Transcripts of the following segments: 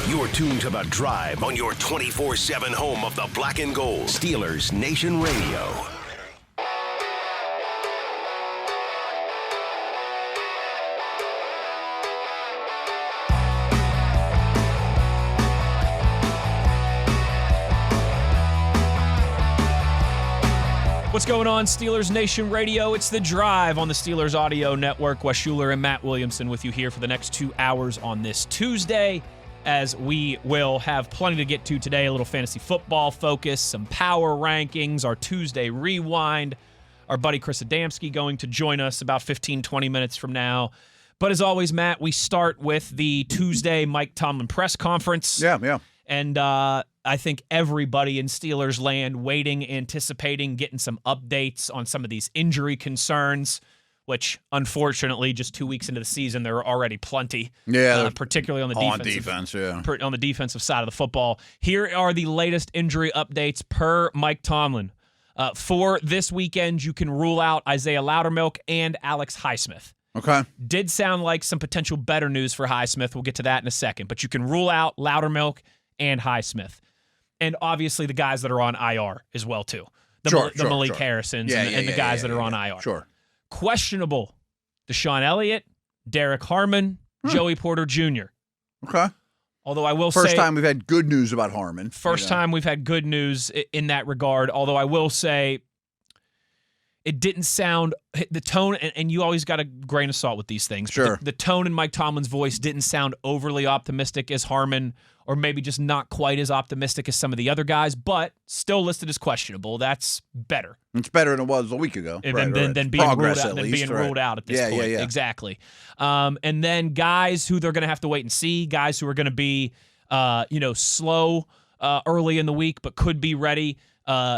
You're tuned to The Drive on your 24/7 home of the black and gold. Steelers Nation Radio. What's going on, Steelers Nation Radio? It's The Drive on the Steelers Audio Network. Wes Uhler and Matt Williamson with you here for the next 2 hours on this Tuesday, as we will have plenty to get to today. A little fantasy football focus, some power rankings, our Tuesday rewind. Our buddy Chris Adamsky going to join us about 15, 20 minutes from now. But as always, Matt, we start with the Tuesday Mike Tomlin press conference. Yeah. And I think everybody in Steelers land waiting, anticipating, getting some updates on some of these injury concerns, which unfortunately, just 2 weeks into the season, there are already plenty. Yeah, particularly on the on the defensive side of the football. Here are the latest injury updates per Mike Tomlin. For this weekend, you can rule out Isaiah Loudermilk and Alex Highsmith. Okay. Did sound like some potential better news for Highsmith. We'll get to that in a second. But you can rule out Loudermilk and Highsmith. And obviously the guys that are on IR as well, too. The Malik Harrisons and the guys that are on IR. Sure. Questionable: Deshaun Elliott, Derek Harmon, Joey Porter Jr. Okay. Although I will say... First time we've had good news about Harmon. First time we've had good news in that regard. Although I will say it didn't sound... The tone, and you always got a grain of salt with these things. Sure. The tone in Mike Tomlin's voice didn't sound overly optimistic as Harmon, or maybe just not quite as optimistic as some of the other guys, but still listed as questionable. That's better. It's better than it was a week ago. Than being ruled out at this point. Yeah. Exactly. And then guys who they're going to have to wait and see, guys who are going to be slow early in the week but could be ready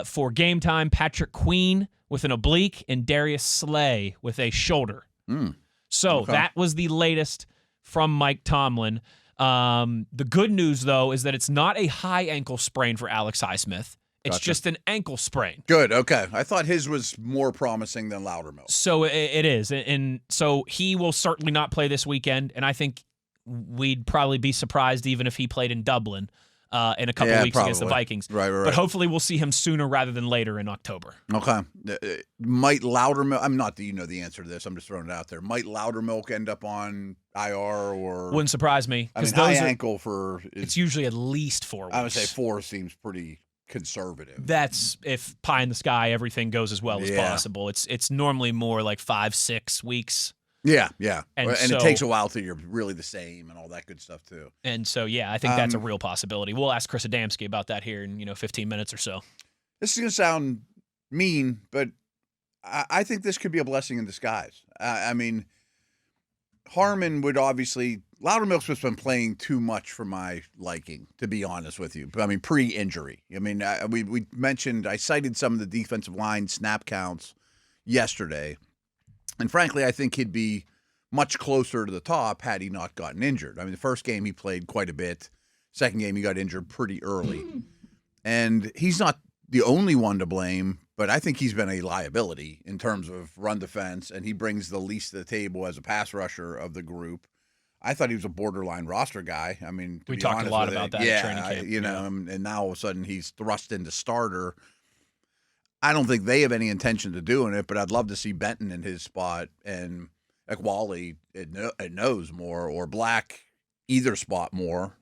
for game time. Patrick Queen with an oblique and Darius Slay with a shoulder. That was the latest from Mike Tomlin. The good news, though, is that it's not a high ankle sprain for Alex Highsmith. It's just an ankle sprain. Good, okay. I thought his was more promising than Loudermilk. So it is. And so he will certainly not play this weekend, and I think we'd probably be surprised even if he played in Dublin in a couple weeks against the Vikings. Right. But hopefully we'll see him sooner rather than later in October. Okay. Might Loudermilk, I'm not that you know the answer to this, I'm just throwing it out there. Might Loudermilk end up on IR or... Wouldn't surprise me. I mean, high ankle for... It's usually at least 4 weeks. I would say 4 seems pretty conservative. That's if pie in the sky, everything goes as well as possible. It's normally more like 5-6 weeks. Yeah. And it takes a while till you're really the same and all that good stuff, too. And so, I think that's a real possibility. We'll ask Chris Adamsky about that here in 15 minutes or so. This is going to sound mean, but I think this could be a blessing in disguise. I mean, Harmon would obviously... Loudermilk's just been playing too much for my liking, to be honest with you. I mean, pre-injury. I mean, we mentioned... I cited some of the defensive line snap counts yesterday. And frankly, I think he'd be much closer to the top had he not gotten injured. I mean, the first game he played quite a bit. Second game he got injured pretty early. And he's not the only one to blame, but I think he's been a liability in terms of run defense, and he brings the least to the table as a pass rusher of the group. I thought he was a borderline roster guy. I mean, we talked a lot about that in training camp. And now all of a sudden he's thrust into starter. I don't think they have any intention of doing it, but I'd love to see Benton in his spot and Ekwali it knows more, or Black either spot more.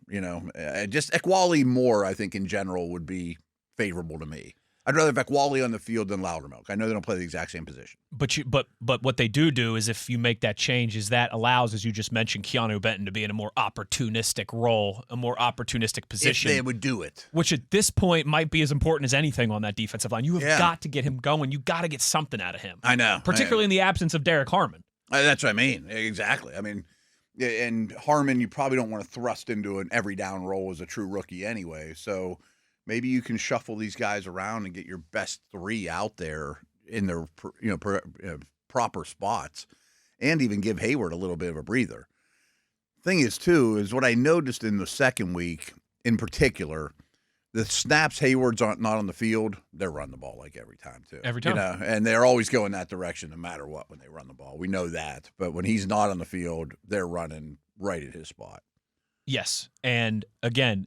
Just Ekwali more, I think, in general would be favorable to me. I'd rather have Ekwali on the field than Loudermilk. I know they don't play the exact same position. But what they do is if you make that change, is that allows, as you just mentioned, Keanu Benton to be in a more opportunistic role, a more opportunistic position. If they would do it. Which at this point might be as important as anything on that defensive line. You have got to get him going. You got to get something out of him. I know. Particularly in the absence of Derek Harmon. That's what I mean. Exactly. I mean, and Harmon, you probably don't want to thrust into an every down role as a true rookie anyway. So maybe you can shuffle these guys around and get your best 3 out there in their proper spots, and even give Hayward a little bit of a breather. Thing is, too, is what I noticed in the second week in particular, the snaps Hayward's not on the field, they're running the ball like every time, too. Every time. And they're always going that direction no matter what when they run the ball. We know that. But when he's not on the field, they're running right at his spot. Yes. And again,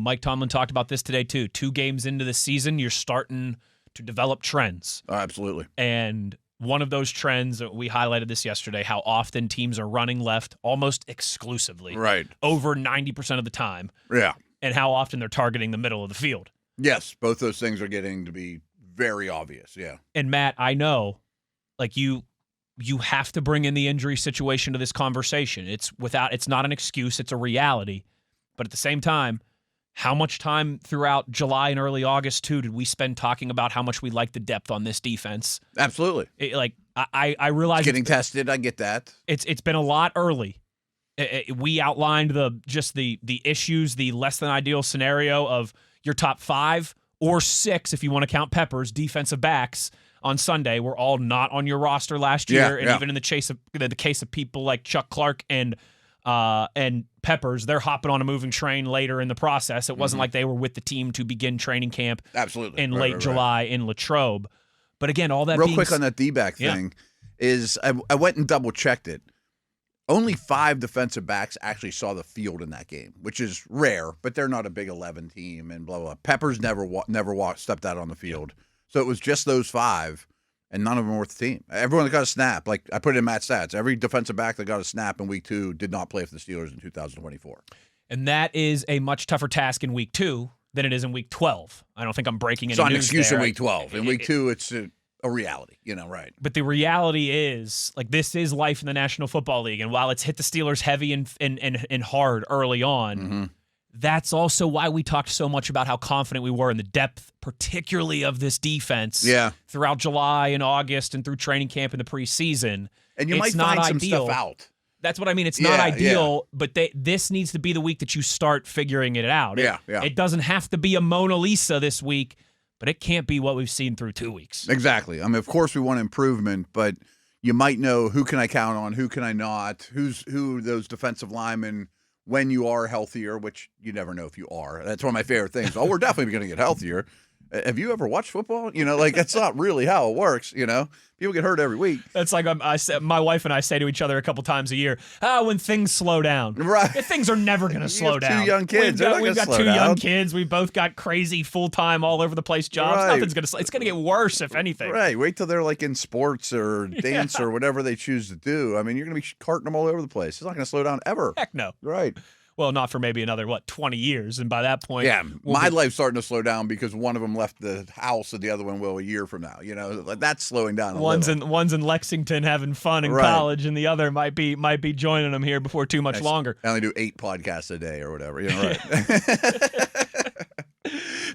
Mike Tomlin talked about this today too. 2 games into the season, you're starting to develop trends. Oh, absolutely. And one of those trends, we highlighted this yesterday, how often teams are running left almost exclusively. Right. Over 90% of the time. Yeah. And how often they're targeting the middle of the field. Yes, both those things are getting to be very obvious, yeah. And Matt, I know, like you have to bring in the injury situation to this conversation. It's not an excuse, it's a reality. But at the same time, how much time throughout July and early August, too, did we spend talking about how much we like the depth on this defense? Absolutely. I realize it's getting tested. I get that. It's been a lot early. We outlined the issues, the less than ideal scenario of your top 5 or 6, if you want to count Peppers, defensive backs on Sunday were all not on your roster last year, and even in the case of people like Chuck Clark and Peppers, they're hopping on a moving train later in the process. It wasn't like they were with the team to begin training camp absolutely in late July in Latrobe. But again, all that real quick on that D-back thing is I went and double-checked it. Only 5 defensive backs actually saw the field in that game, which is rare, but they're not a big 11 team and blah, blah, blah. Peppers never stepped out on the field. So it was just those 5. And none of them were with the team. Everyone that got a snap, like I put it in Matt's stats, every defensive back that got a snap in week 2 did not play for the Steelers in 2024. And that is a much tougher task in week 2 than it is in week 12. I don't think I'm breaking any news. It's not an excuse there. in week 12. In week 2, it's a reality, right? But the reality is, this is life in the National Football League. And while it's hit the Steelers heavy and hard early on, that's also why we talked so much about how confident we were in the depth, particularly of this defense throughout July and August and through training camp in the preseason. And you might find some stuff out. That's what I mean. It's not ideal, but this needs to be the week that you start figuring it out. It doesn't have to be a Mona Lisa this week, but it can't be what we've seen through 2 weeks. Exactly. I mean, of course we want improvement, but you might know who can I count on, who can I not, who those defensive linemen when you are healthier, which you never know if you are. That's one of my favorite things. Oh, we're definitely going to get healthier. Have you ever watched football? That's not really how it works. People get hurt every week. That's like my wife and I say to each other a couple times a year, when things slow down. Right. Things are never going to slow down. 2 young kids. We've got 2 young kids. We both got crazy full-time all over the place jobs. Right. Nothing's going to slow. It's going to get worse, if anything. Right. Wait till they're like in sports or dance or whatever they choose to do. I mean, you're going to be carting them all over the place. It's not going to slow down ever. Heck no. Right. Well, not for maybe another, 20 years. And by that point... Yeah, my life's starting to slow down because one of them left the house and the other one will a year from now. That's slowing down a little. One's in Lexington having fun in college, and the other might be joining them here before too much longer. I only do 8 podcasts a day or whatever. Right.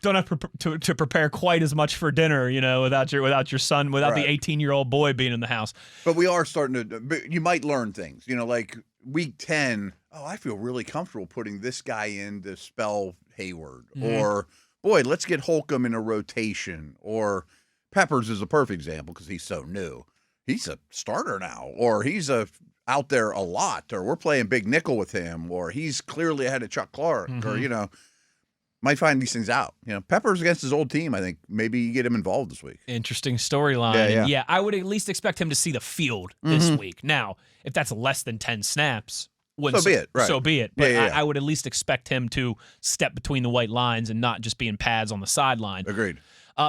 Don't have to prepare quite as much for dinner, without your son, without the 18-year-old boy being in the house. But we are starting to. You might learn things, like week 10. Oh, I feel really comfortable putting this guy in to spell Hayward, or boy, let's get Holcomb in a rotation, or Peppers is a perfect example because he's so new. He's a starter now, or he's out there a lot, or we're playing big nickel with him, or he's clearly ahead of Chuck Clark, or might find these things out. Peppers against his old team, I think maybe you get him involved this week. Interesting storyline. Yeah, I would at least expect him to see the field this week. Now, if that's less than 10 snaps, so be it. Right. So be it. But I would at least expect him to step between the white lines and not just be in pads on the sideline. Agreed.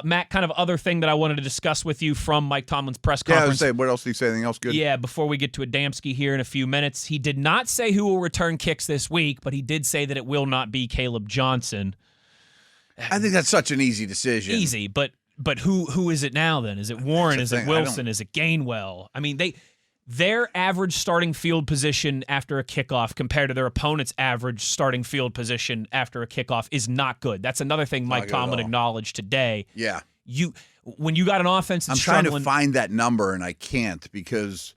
Matt, kind of other thing that I wanted to discuss with you from Mike Tomlin's press conference. Yeah, I was saying, what else did he say? Anything else good? Yeah, before we get to Adamsky here in a few minutes, he did not say who will return kicks this week, but he did say that it will not be Caleb Johnson. I think that's such an easy decision. Easy, but who is it now then? Is it Warren? Is it Wilson? Is it Gainwell? I mean, their average starting field position after a kickoff compared to their opponent's average starting field position after a kickoff is not good. That's another thing Mike Tomlin acknowledged today. Yeah. When you got an offense that's trying to find that number, and I can't because,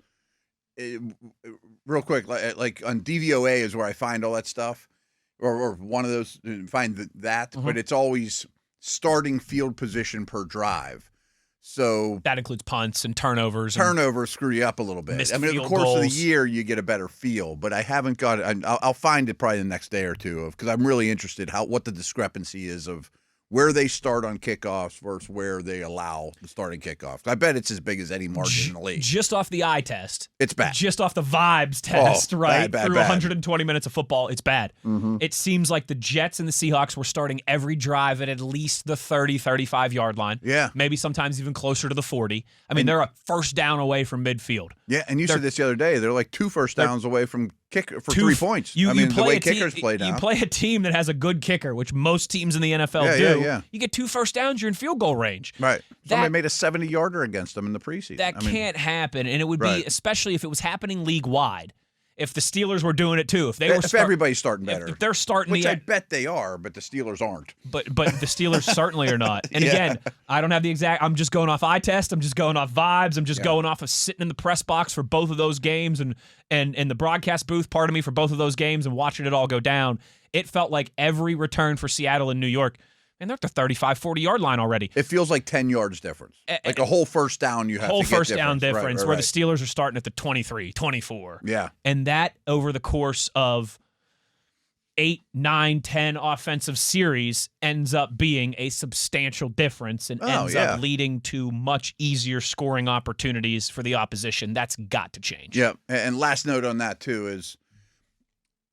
real quick, like on DVOA is where I find all that stuff, or one of those, find that, but it's always starting field position per drive. So that includes punts and turnovers. Turnovers screw you up a little bit. I mean, over the course of the year, you get a better feel, but I haven't got it. I'll find it probably the next day or two because I'm really interested what the discrepancy is of where they start on kickoffs versus where they allow the starting kickoff. I bet it's as big as any margin in the league. Just off the eye test. It's bad. Just off the vibes test, right? Bad, Through bad. 120 minutes of football, it's bad. Mm-hmm. It seems like the Jets and the Seahawks were starting every drive at least the 30, 35-yard line. Yeah. Maybe sometimes even closer to the 40. I mean, they're a first down away from midfield. Yeah, and you said this the other day. They're like 2 first downs away from kick for 3 points. The way kickers play now. You play a team that has a good kicker, which most teams in the NFL do. Yeah. You get 2 first downs, you're in field goal range. Right. Somebody made a 70-yarder against them in the preseason. That can't happen, and it would be, especially if it was happening league-wide, if the Steelers were doing it too. If everybody's starting better. If they're starting Which I bet they are, but the Steelers aren't. But the Steelers certainly are not. And again, I don't have the exact – I'm just going off eye test. I'm just going off vibes. I'm just going off of sitting in the press box for both of those games and the broadcast booth, part of me, for both of those games and watching it all go down. It felt like every return for Seattle and New York – and they're at the 35, 40-yard line already. It feels like 10 yards difference. Like a whole first down you have to get first down difference where the right. Steelers are starting at the 23, 24. Yeah. And that over the course of 8, 9, 10 offensive series ends up being a substantial difference and ends up leading to much easier scoring opportunities for the opposition. That's got to change. Yeah. And last note on that, too, is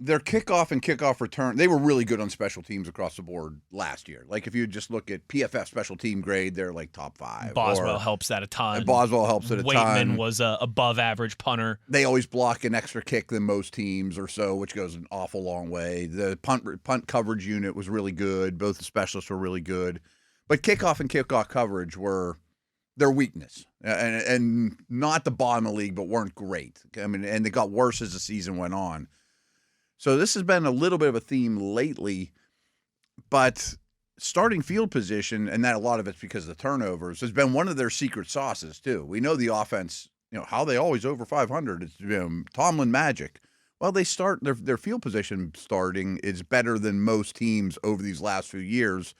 their kickoff and kickoff return, they were really good on special teams across the board last year. Like if you just look at PFF special team grade, they're like top 5. Boswell helps that a ton. Boswell helps it a ton. Waitman was a above average punter. They always block an extra kick than most teams or so, which goes an awful long way. The punt coverage unit was really good. Both the specialists were really good. But kickoff and kickoff coverage were their weakness. And not the bottom of the league, but weren't great. I mean, and they got worse as the season went on. So this has been a little bit of a theme lately, but starting field position, and that a lot of it's because of the turnovers, has been one of their secret sauces too. We know the offense, how they always over 500. It's Tomlin magic. Well, they start their field position starting is better than most teams over these last few years.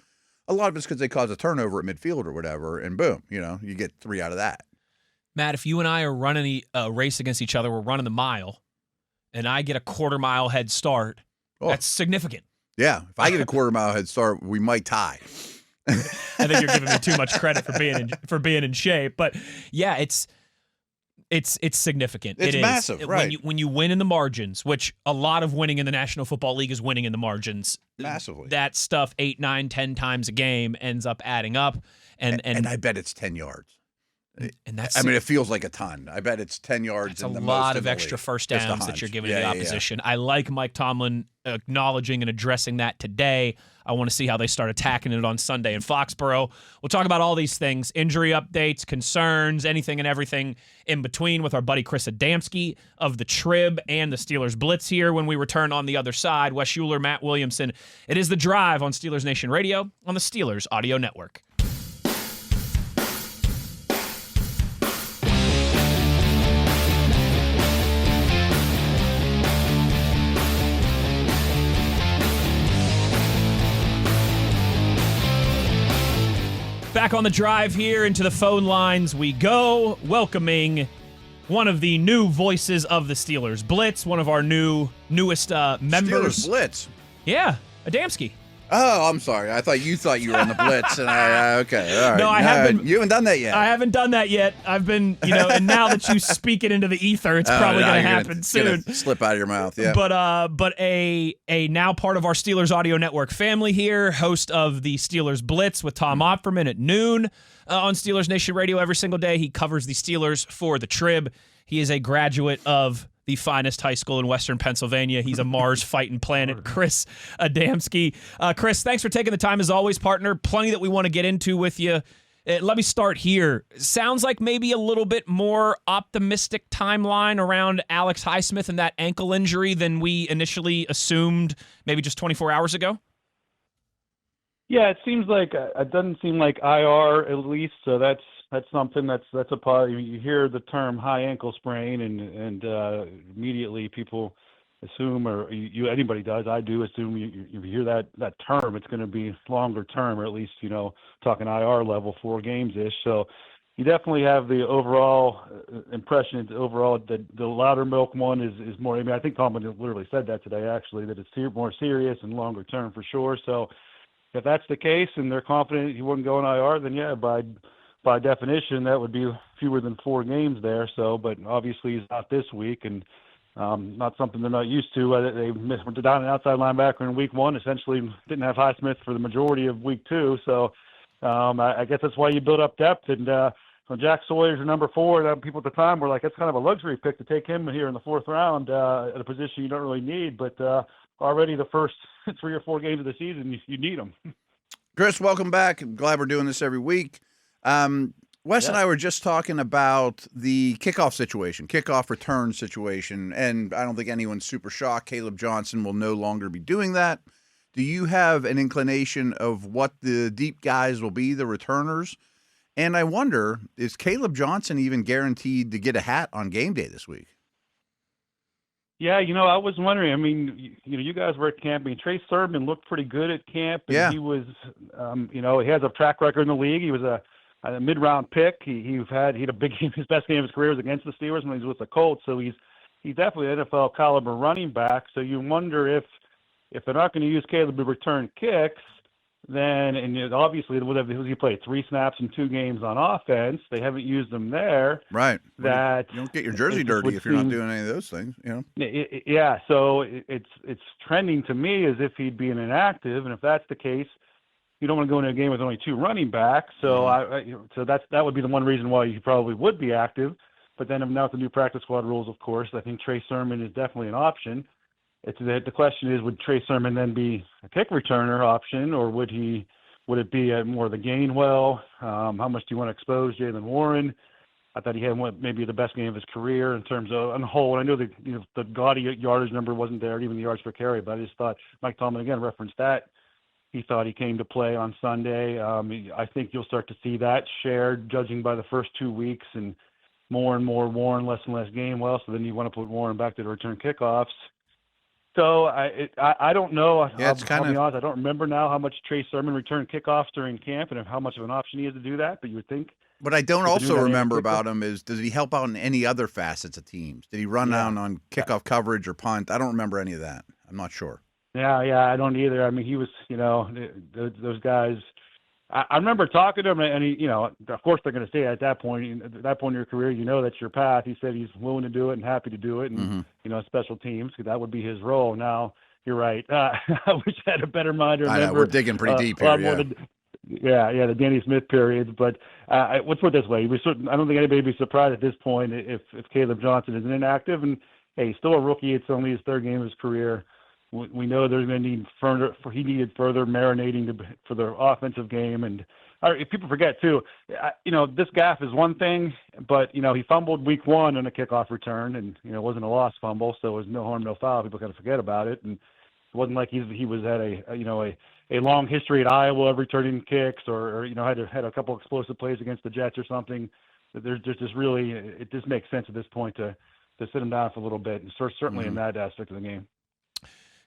A lot of it's because they cause a turnover at midfield or whatever, and boom, you get 3 out of that. Matt, if you and I are running a race against each other, we're running the mile, and I get a quarter-mile head start, that's significant. Yeah, if I get a quarter-mile head start, we might tie. I think you're giving me too much credit for being in shape, but yeah, it's significant. It's massive, right? When you win in the margins, which a lot of winning in the National Football League is winning in the margins. Massively. That stuff 8, 9, 10 times a game ends up adding up, and I bet it's 10 yards. And that's, it feels like a ton. I bet it's 10 yards. That's a lot of extra first downs that you're giving the opposition. I like Mike Tomlin acknowledging and addressing that today. I want to see how they start attacking it on Sunday in Foxborough. We'll talk about all these things, injury updates, concerns, anything and everything in between with our buddy Chris Adamsky of the Trib and the Steelers Blitz here when we return on the other side. Wes Uhler, Matt Williamson. It is The Drive on Steelers Nation Radio on the Steelers Audio Network. Back on the drive here, into the phone lines we go, welcoming one of the new voices of the Steelers Blitz, one of our newest members. Steelers Blitz? Yeah, Adamsky. Oh, I'm sorry. I thought you were on the Blitz, and okay, all right. No, I haven't. You haven't done that yet. I haven't done that yet. I've been, and now that you speak it into the ether, it's probably going to happen soon. Slip out of your mouth, yeah. But a now part of our Steelers Audio Network family here, host of the Steelers Blitz with Tom Opferman at noon on Steelers Nation Radio every single day. He covers the Steelers for the Trib. He is a graduate of the finest high school in Western Pennsylvania. He's a Mars fighting planet, Chris Adamsky. Chris, thanks for taking the time as always, partner. Plenty that we want to get into with you. Let me start here. Sounds like maybe a little bit more optimistic timeline around Alex Highsmith and that ankle injury than we initially assumed maybe just 24 hours ago? Yeah, it seems like it doesn't seem like IR at least, so that's something that's a part. You hear the term high ankle sprain, and immediately people assume, or anybody does, I do assume you hear that term, it's going to be longer term, or at least talking IR level, 4 games ish. So you definitely have the overall impression. Overall, the Loudermilk one is more. I mean, I think Tomlin literally said that today, actually, that it's more serious and longer term for sure. So if that's the case and they're confident he wouldn't go on IR, then yeah, by definition, that would be fewer than 4 games there. So, but obviously he's out this week, and not something they're not used to. They were down an outside linebacker in week 1, essentially didn't have Highsmith for the majority of week 2. So I guess that's why you build up depth. And Jack Sawyer's your number 4. People at the time were like, that's kind of a luxury pick to take him here in the 4th round at a position you don't really need. But already the first 3 or 4 games of the season, you need them. Chris, welcome back. I'm glad we're doing this every week. Wes and I were just talking about the kickoff return situation, and I don't think anyone's super shocked. Caleb Johnson will no longer be doing that. Do you have an inclination of what the deep guys will be, the returners? And I wonder, is Caleb Johnson even guaranteed to get a hat on game day this week? Yeah, I was wondering. I mean, you guys were at camp. I mean, Trey Sermon looked pretty good at camp. And yeah. He was, he has a track record in the league. He was a mid-round pick. He had a big game. His best game of his career was against the Steelers when he was with the Colts. So he's definitely an NFL caliber running back. So you wonder if they're not going to use Caleb to return kicks, then, and obviously he played 3 snaps in 2 games on offense. They haven't used him there. Right. That you don't get your jersey dirty if you're not doing any of those things. Yeah. So it's trending to me as if he'd be an inactive, and if that's the case, you don't want to go into a game with only 2 running backs. So that would be the one reason why he probably would be active. But then now with the new practice squad rules, of course, I think Trey Sermon is definitely an option. The question is, would Trey Sermon then be a kick returner option, or would it be more of the Gainwell? How much do you want to expose Jaylen Warren? I thought he had maybe the best game of his career in terms of on the whole. And I know the gaudy yardage number wasn't there, even the yards per carry, but I just thought Mike Tomlin again referenced that. He thought he came to play on Sunday. I think you'll start to see that shared, judging by the first 2 weeks, and more Warren, less and less Gainwell. So then you want to put Warren back to the return kickoffs. So I don't know. Yeah, I'll be honest, I don't remember now how much Trey Sermon returned kickoffs during camp and how much of an option he is to do that. But you would think. What I don't also remember about him is, does he help out in any other facets of teams? Did he run down on kickoff coverage or punt? I don't remember any of that. I'm not sure. Yeah, I don't either. I mean, he was, those guys. I remember talking to him, and he, of course they're going to say at that point in your career, that's your path. He said he's willing to do it and happy to do it, and special teams, that would be his role. Now you're right. I wish I had a better mind to remember. I know, we're digging pretty deep here. The Danny Smith periods. But let's put it this way: I don't think anybody would be surprised at this point if Caleb Johnson is inactive, and hey, he's still a rookie. It's only his 3rd game of his career. We know there's going to need he needed further marinating for the offensive game. And if people forget too, this gaffe is one thing, but he fumbled week 1 on a kickoff return, and it wasn't a lost fumble, so it was no harm, no foul. People kind of forget about it, and it wasn't like he was at a long history at Iowa of returning kicks, or had a couple explosive plays against the Jets or something. There's just really, it just makes sense at this point to sit him down for a little bit, and certainly in that aspect of the game.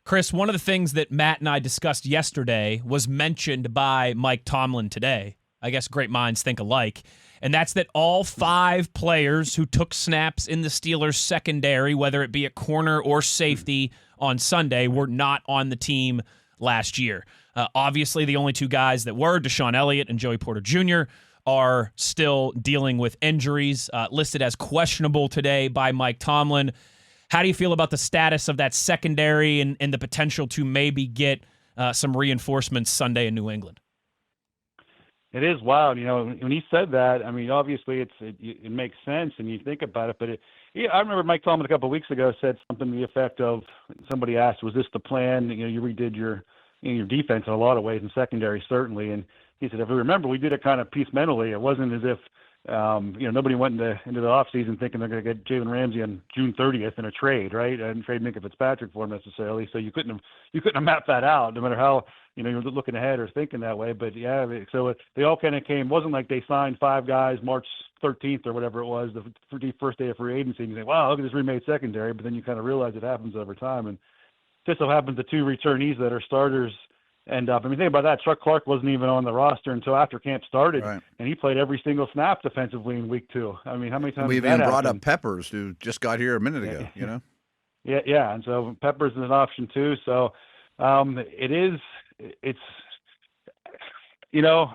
Chris, one of the things that Matt and I discussed yesterday was mentioned by Mike Tomlin today. I guess great minds think alike. And that's that all 5 players who took snaps in the Steelers secondary, whether it be at corner or safety on Sunday, were not on the team last year. Obviously, the only 2 guys that were, Deshaun Elliott and Joey Porter Jr., are still dealing with injuries, listed as questionable today by Mike Tomlin. How do you feel about the status of that secondary and the potential to maybe get some reinforcements Sunday in New England? It is wild. When he said that, I mean, obviously it makes sense, and you think about it. But I remember Mike Tomlin a couple of weeks ago said something to the effect of, somebody asked, was this the plan? You redid your defense in a lot of ways, and secondary certainly. And he said, if we remember, we did it kind of piecemeally. It wasn't as if nobody went into the offseason thinking they're going to get Jalen Ramsey on June 30th in a trade, right? And trade Minka Fitzpatrick for him necessarily. So you couldn't have mapped that out, no matter how you're looking ahead or thinking that way. But yeah, so they all kind of came. It wasn't like they signed 5 guys March 13th or whatever it was, the first day of free agency, and you think, wow, look at this remade secondary. But then you kind of realize it happens over time. And just so happens the 2 returnees that are starters end up. I mean, think about that. Chuck Clark wasn't even on the roster until after camp started, right, and he played every single snap defensively in week 2. I mean, how many times? We've even brought up Peppers, who just got here a minute ago. Yeah, and so Peppers is an option too. So it's you know,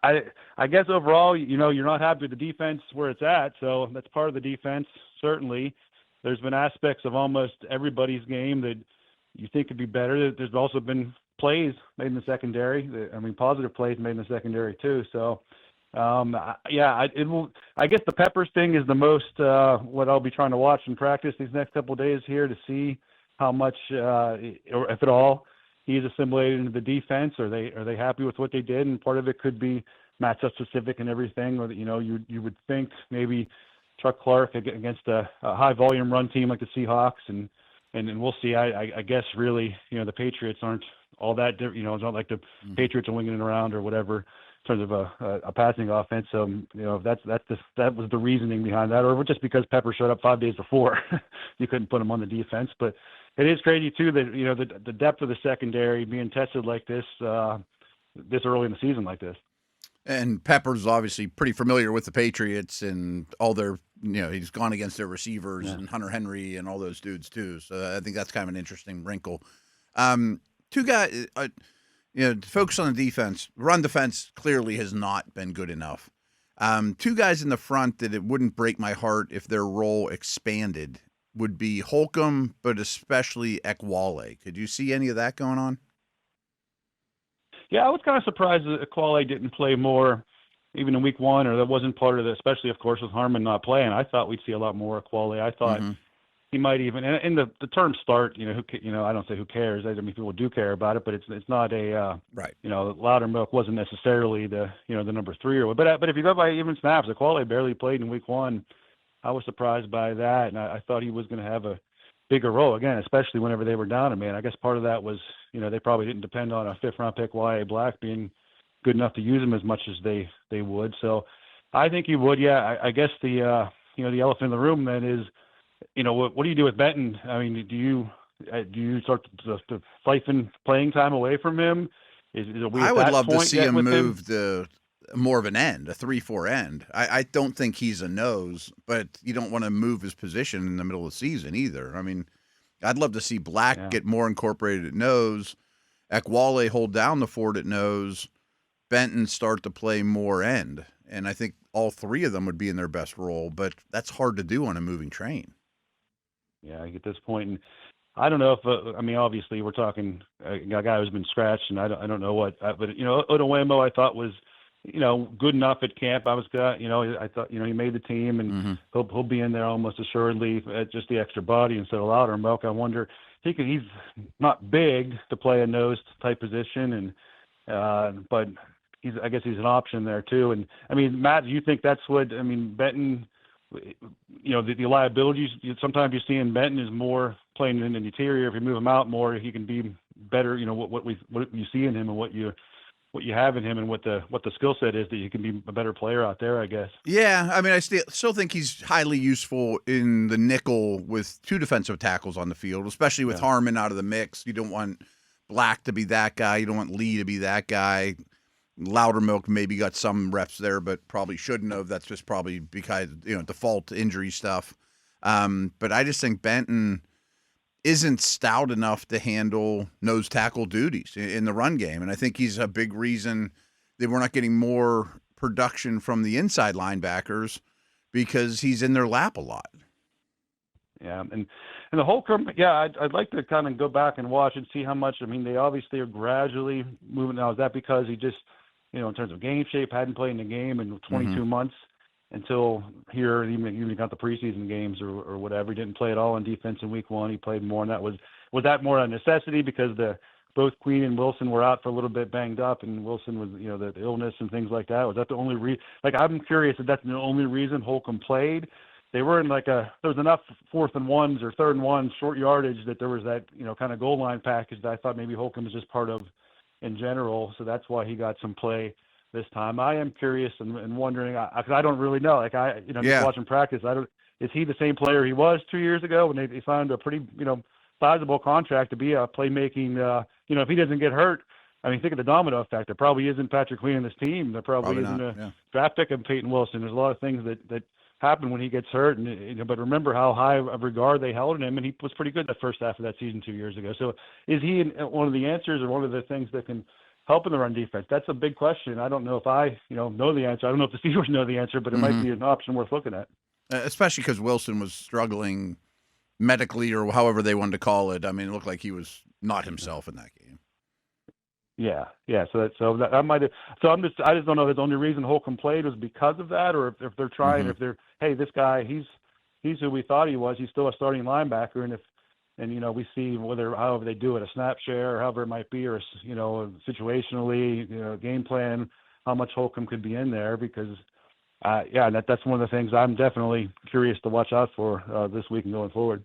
I guess overall, you know, you're not happy with the defense where it's at, so that's part of the defense, certainly. There's been aspects of almost everybody's game that you think could be better. There's also been plays made in the secondary. Positive plays made in the secondary too. So, I guess the Peppers thing is the most what I'll be trying to watch in practice these next couple of days here to see how much, or if at all, he's assimilated into the defense. Are they happy with what they did? And part of it could be matchup specific and everything, or that, you know, you would think maybe Chuck Clark against a high volume run team like the Seahawks, and we'll see. I guess really, you know, the Patriots aren't all that different. You know, it's not like the Patriots are winging it around or whatever in terms of a passing offense. So, you know, that was the reasoning behind that, or just because Pepper showed up 5 days before, you couldn't put him on the defense. But it is crazy too that, you know, the depth of the secondary being tested like this this early in the season like this. And Pepper's obviously pretty familiar with the Patriots and all their, you know, he's gone against their receivers and Hunter Henry and all those dudes too. So I think that's kind of an interesting wrinkle. Two guys, you know, to focus on the defense. Run defense clearly has not been good enough. Two guys in the front that it wouldn't break my heart if their role expanded would be Holcomb, but especially Ekwale. Could you see any of that going on? Yeah, I was kind of surprised that Ekwale didn't play more even in week one, or that wasn't part of it, especially, of course, with Harmon not playing. I thought we'd see a lot more Ekwale. I thought he might even, and the term start, you know, I don't say who cares. I mean, people do care about it, but it's not a, right. You know, Loudermilk wasn't necessarily the number 3 or what. But if you go by even snaps, Ekwale barely played in week one. I was surprised by that, and I thought he was going to have a bigger role again, especially whenever they were down a man. I guess part of that was, you know, they probably didn't depend on a 5th-round pick Y.A. Black being good enough to use him as much as they would. So I think he would. Yeah, I guess the you know, the elephant in the room then is, you know, what do you do with Benton? I mean, do you start to siphon playing time away from him? I would love to see him move to more of an end, a 3-4 end. I don't think he's a nose, but you don't want to move his position in the middle of the season either. I mean, I'd love to see Black get more incorporated at nose, Ekwale hold down the fort at nose, Benton start to play more end. And I think all three of them would be in their best role, but that's hard to do on a moving train. Yeah, at this point, and I don't know if I mean, obviously we're talking a guy who's been scratched, and I don't know what, but you know, Odowemo I thought was, you know, good enough at camp. I thought, you know, he made the team, and he'll be in there almost assuredly at just the extra body instead of Loudermilk. I wonder he's not big to play a nose type position, and but I guess he's an option there too. And I mean, Matt, do you think that's what, I mean, Benton, you know, the liabilities sometimes you see in Benton is more playing in the interior. If you move him out more, he can be better. You know, what you see in him and what you have in him, and what the skill set is, that you can be a better player out there, I guess. Yeah, I mean, I still think he's highly useful in the nickel with two defensive tackles on the field, especially with Harmon out of the mix. You don't want Black to be that guy. You don't want Lee to be that guy. Loudermilk maybe got some reps there, but probably shouldn't have. That's just probably because, you know, default injury stuff. But I just think Benton isn't stout enough to handle nose tackle duties in the run game. And I think he's a big reason that we're not getting more production from the inside linebackers, because he's in their lap a lot. Yeah, and the Holcomb, I'd like to kind of go back and watch and see how much. I mean, they obviously are gradually moving now. Is that because he just, you know, in terms of game shape, hadn't played in the game in 22 months until here, even got the preseason games or whatever. He didn't play at all on defense in week one. He played more, and was that more a necessity because both Queen and Wilson were out for a little bit banged up, and Wilson was, you know, the illness and things like that. Was that the only reason? Like, I'm curious if that's the only reason Holcomb played. They were in there was enough 4th and 1s or 3rd and 1s short yardage that there was that, you know, kind of goal line package that I thought maybe Holcomb was just part of in general. So that's why he got some play this time. I am curious and wondering, because I don't really know. Just watching practice, is he the same player he was 2 years ago when they signed a pretty, you know, sizable contract to be a playmaking, you know, if he doesn't get hurt? I mean, think of the domino effect. There probably isn't Patrick Queen in this team. There probably isn't a draft pick of Peyton Wilson. There's a lot of things that happen when he gets hurt. And, you know, but remember how high of regard they held in him, and he was pretty good the first half of that season 2 years ago. So is he one of the answers, or one of the things that can helping the run defense? That's a big question. I don't know if I know the answer. I don't know if the Steelers know the answer, but it might be an option worth looking at. Especially because Wilson was struggling medically or however they wanted to call it. I mean, it looked like he was not himself in that game. Yeah. That might have. So I just don't know if the only reason Holcomb played was because of that, or if they're trying, if they're, hey, this guy, he's who we thought he was. He's still a starting linebacker, and we see however they do it, a snap share or however it might be, or situationally, game plan, how much Holcomb could be in there because. That's one of the things I'm definitely curious to watch out for this week and going forward.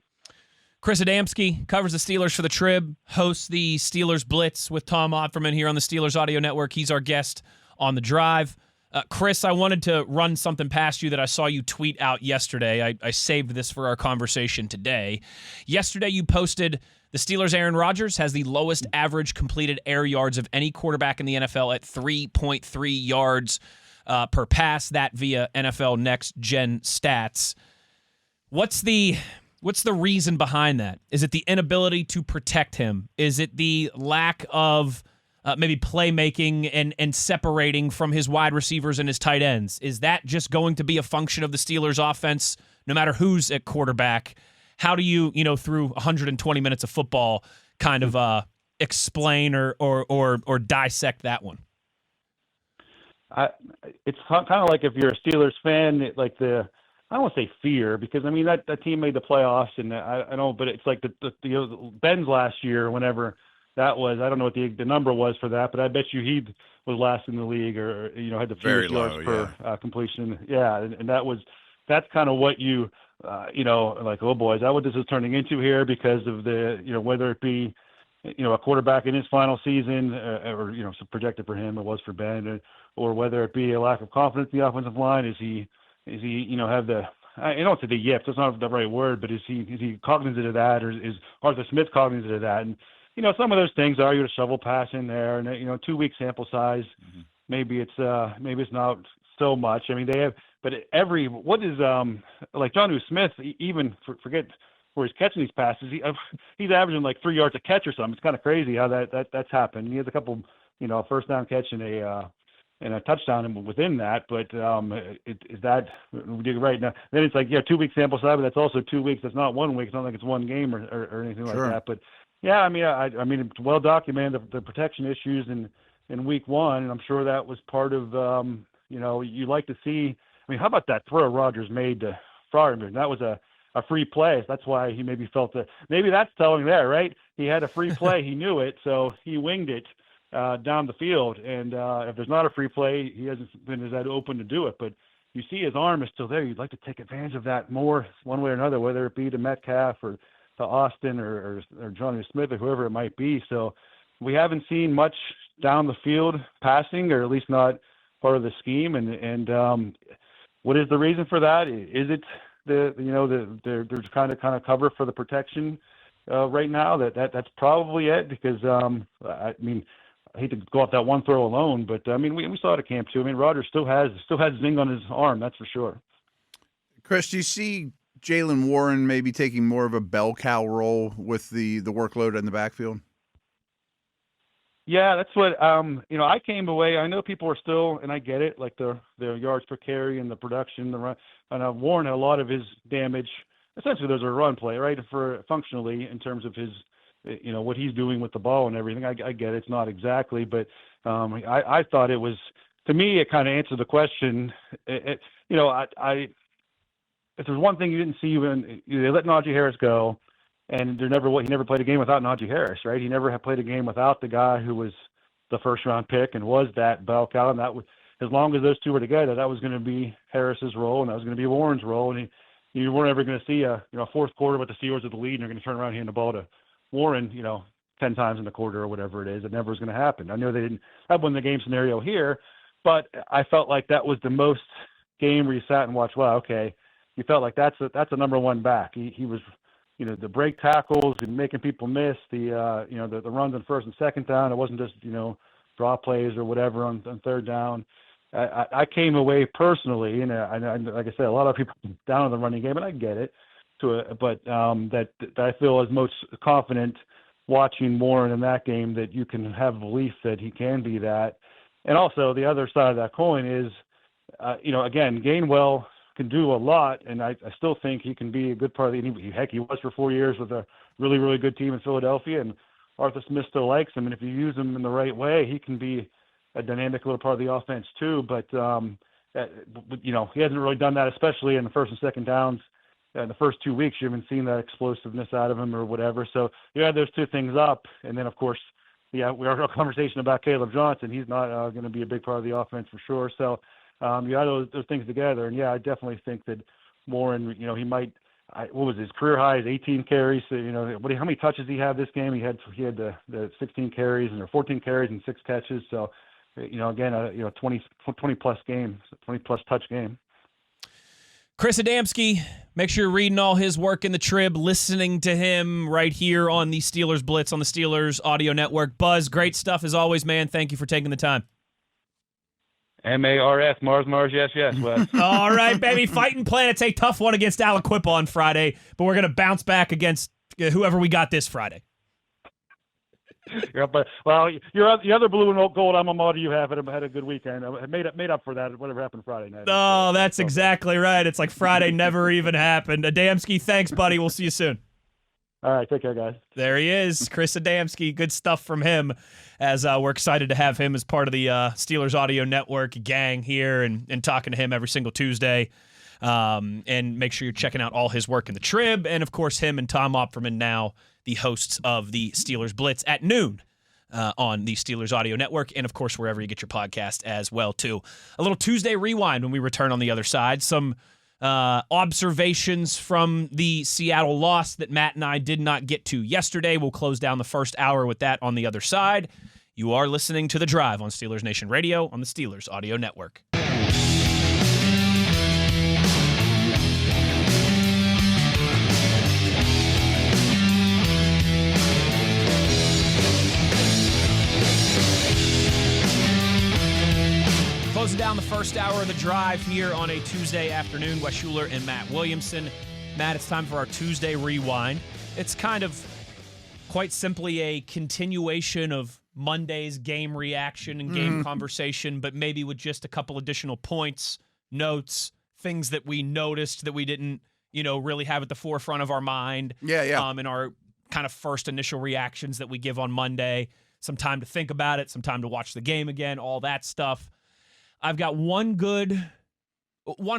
Chris Adamsky covers the Steelers for the Trib, hosts the Steelers Blitz with Tom Offerman here on the Steelers Audio Network. He's our guest on the Drive. Chris, I wanted to run something past you that I saw you tweet out yesterday. I saved this for our conversation today. Yesterday you posted the Steelers' Aaron Rodgers has the lowest average completed air yards of any quarterback in the NFL at 3.3 yards per pass, that via NFL Next Gen Stats. What's the reason behind that? Is it the inability to protect him? Is it the lack of maybe playmaking and separating from his wide receivers and his tight ends? Is that just going to be a function of the Steelers' offense, no matter who's at quarterback? How do you through 120 minutes of football, kind of explain or dissect that one? It's kind of like if you're a Steelers fan, I don't want to say fear because I mean that team made the playoffs and I know, but it's like the Ben's last year, whenever that was, I don't know what the number was for that, but I bet you he was last in the league or had the fewest yards per completion. Yeah, and that's kind of what you like, oh boy, is that what this is turning into here because of the whether it be a quarterback in his final season or projected for him, it was for Ben, or whether it be a lack of confidence in the offensive line. Is he have the, I don't say the yips, that's not the right word, but is he cognizant of that, or is Arthur Smith cognizant of that? And some of those things are, you a shovel pass in there, and 2-week sample size, maybe it's not so much. I mean, they have, but what is like Jonnu Smith, even forget where he's catching these passes, he's averaging like 3 yards a catch or something. It's kind of crazy how that's happened. He has a couple, first down catch and a touchdown within that, but is that right now? Then it's like 2-week sample size, but that's also 2 weeks. That's not 1 week. It's not like it's one game or anything like that. But yeah, I mean, it's well documented the protection issues in week one, and I'm sure that was part of you like to see. I mean, how about that throw Rodgers made to Fryer? That was a free play. That's why he maybe felt that. Maybe that's telling there, right? He had a free play. He knew it, so he winged it down the field. And if there's not a free play, he hasn't been as that open to do it. But you see his arm is still there. You'd like to take advantage of that more one way or another, whether it be to Metcalf or to Austin or Johnny Smith or whoever it might be. So we haven't seen much down the field passing, or at least not part of the scheme. And what is the reason for that? Is it they're kind of cover for the protection right now? That's probably it, because I mean, I hate to go off that one throw alone, but I mean we saw it at camp too. I mean, Rodgers still has zing on his arm, that's for sure. Chris, do you see Jaylen Warren maybe taking more of a bell cow role with the workload in the backfield? Yeah, that's what I came away. I know people are still, and I get it, like the yards per carry and the production, the run. And Warren had a lot of his damage. Essentially, there's a run play, right? For functionally, in terms of his, what he's doing with the ball and everything. I get it. It's not exactly, but I thought it was, to me, it kind of answered the question. If there's one thing you didn't see when they let Najee Harris go, and he never played a game without Najee Harris, right? He never had played a game without the guy who was the first round pick and was that bell cow. And that was, as long as those two were together, that was going to be Harris's role, and that was going to be Warren's role. And you weren't ever going to see a fourth quarter with the Steelers with the lead, and you're going to turn around and hand the ball to Warren, 10 times in the quarter or whatever it is. It never was going to happen. I know they didn't have one in the game scenario here, but I felt like that was the most game where you sat and watched. Wow, okay, you felt like that's a number one back. He was. The break tackles and making people miss, the runs on first and second down. It wasn't just, draw plays or whatever on third down. I came away personally, and like I said, a lot of people down on the running game, and I get it, but that I feel is most confident watching Warren in that game that you can have belief that he can be that. And also the other side of that coin is, again, Gainwell can do a lot, and I still think he can be a good part of the – heck, he was for 4 years with a really, really good team in Philadelphia, and Arthur Smith still likes him. And if you use him in the right way, he can be a dynamic little part of the offense too. But, he hasn't really done that, especially in the first and second downs. In the first 2 weeks, you haven't seen that explosiveness out of him or whatever. So you add those two things up, and then, of course, we are a conversation about Caleb Johnson. He's not going to be a big part of the offense for sure. So you add those things together, and, I definitely think that Warren, he might – what was his career high is 18 carries. So, how many touches did he have this game? He had the 16 carries and 14 carries and 6 catches. So, again, 20 plus game, 20 plus touch game. Chris Adamsky, make sure you're reading all his work in the Trib, listening to him right here on the Steelers Blitz on the Steelers Audio Network. Buzz, great stuff as always, man. Thank you for taking the time. MARS, Mars, yes, Wes. All right, baby. Fighting Planet's a tough one against Aliquippa on Friday, but we're going to bounce back against whoever we got this Friday. Yeah, but the other blue and gold alma mater you have had a good weekend. I made up for that. Whatever happened Friday night. Oh, that's exactly right. It's like Friday never even happened. Adamsky, thanks, buddy. We'll see you soon. All right, take care, guys. There he is, Chris Adamsky. Good stuff from him, as we're excited to have him as part of the Steelers Audio Network gang here and talking to him every single Tuesday. And make sure you're checking out all his work in the Trib. And, of course, him and Tom Opferman, now the hosts of the Steelers Blitz at noon on the Steelers Audio Network. And, of course, wherever you get your podcast as well, too. A little Tuesday rewind when we return on the other side. Some observations from the Seattle loss that Matt and I did not get to yesterday. We'll close down the first hour with that on the other side. You are listening to The Drive on Steelers Nation Radio on the Steelers Audio Network. Closing down the first hour of The Drive here on a Tuesday afternoon. Wes Uhler and Matt Williamson. Matt, it's time for our Tuesday Rewind. It's kind of quite simply a continuation of Monday's game reaction and game conversation, but maybe with just a couple additional points, notes, things that we noticed that we didn't, really have at the forefront of our mind. Yeah. In our kind of first initial reactions that we give on Monday. Some time to think about it, some time to watch the game again, all that stuff. I've got one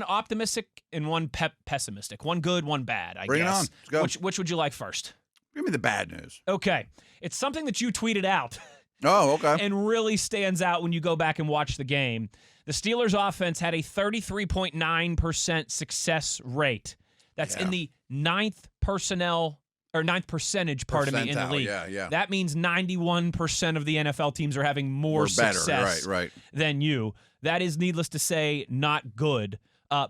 optimistic and one pessimistic. One good, one bad, I guess. Bring it on. Let's go. Which would you like first? Give me the bad news. Okay. It's something that you tweeted out. Oh, okay. And really stands out when you go back and watch the game. The Steelers offense had a 33.9% success rate. That's in the ninth percentage, in the league. Yeah. That means 91% of the NFL teams are having more success than you. That is, needless to say, not good.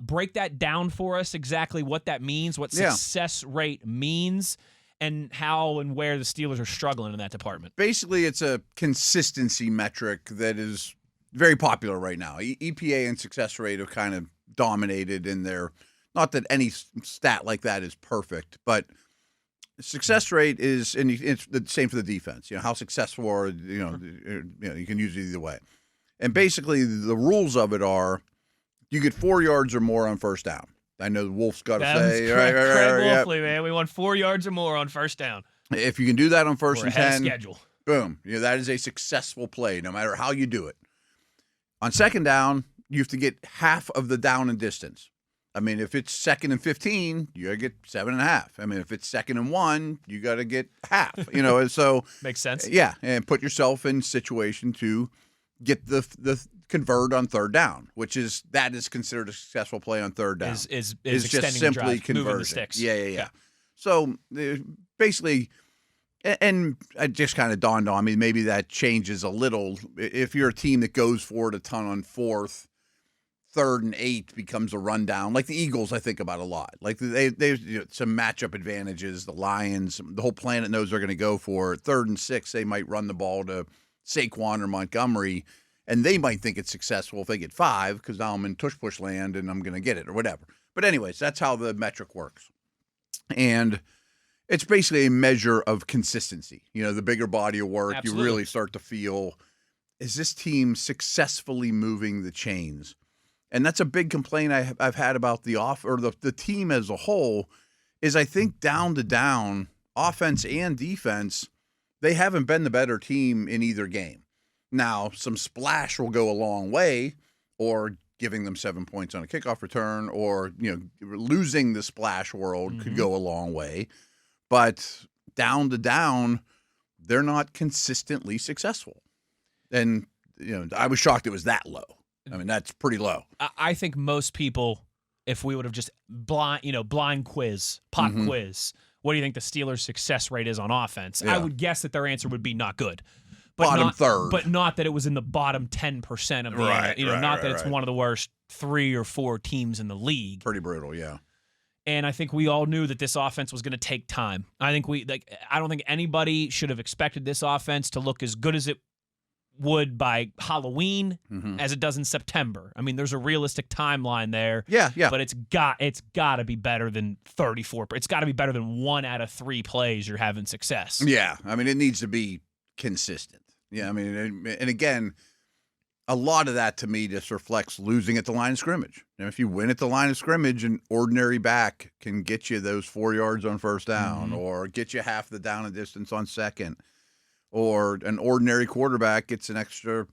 Break that down for us, exactly what that means, what success rate means, and how and where the Steelers are struggling in that department. Basically, it's a consistency metric that is very popular right now. EPA and success rate have kind of dominated in their – not that any stat like that is perfect, but – success rate is, and it's the same for the defense. How successful are you can use it either way. And basically, the rules of it are, you get 4 yards or more on first down. I know the Wolf's got to say, Craig Wolfley, man. We want 4 yards or more on first down. If you can do that on first and 10, schedule. Boom, that is a successful play, no matter how you do it. On second down, you have to get half of the down and distance. I mean, if it's 2nd and 15, you got to get 7.5. I mean, if it's 2nd and 1, you got to get half. So makes sense. Yeah, and put yourself in situation to get the convert on third down, that is considered a successful play on third down. Is just extending simply the drive, conversion. moving the sticks. Yeah. So basically, and it just kind of dawned on me, maybe that changes a little. If you're a team that goes for it a ton on fourth, 3rd and 8 becomes a rundown. Like the Eagles, I think about a lot. Like they some matchup advantages. The Lions, the whole planet knows they're going to go for it. 3rd and 6, they might run the ball to Saquon or Montgomery, and they might think it's successful if they get 5 because now I'm in tush-push land and I'm going to get it or whatever. But anyways, that's how the metric works. And It's basically a measure of consistency. The bigger body of work, Absolutely. You really start to feel, is this team successfully moving the chains? And that's a big complaint I've had about the team as a whole, is I think down to down, offense and defense, they haven't been the better team in either game. Now, some splash will go a long way, or giving them 7 points on a kickoff return, or losing the splash world could go a long way. But down to down, they're not consistently successful. And I was shocked it was that low. I mean, that's pretty low. I think most people, if we would have just blind quiz, pop quiz, what do you think the Steelers' success rate is on offense? Yeah. I would guess that their answer would be not good. Bottom third. But not that it was in the bottom 10% of the not that it's one of the worst 3 or 4 teams in the league. Pretty brutal, yeah. And I think we all knew that this offense was going to take time. I don't think anybody should have expected this offense to look as good as it would by Halloween as it does in September. I mean, there's a realistic timeline there. Yeah. But it's got to be better than 34. It's got to be better than 1 out of 3 plays you're having success. Yeah, I mean, it needs to be consistent. Yeah, I mean, and again, a lot of that to me just reflects losing at the line of scrimmage. If you win at the line of scrimmage, an ordinary back can get you those 4 yards on first down, or get you half the down and distance on second, or an ordinary quarterback gets an extra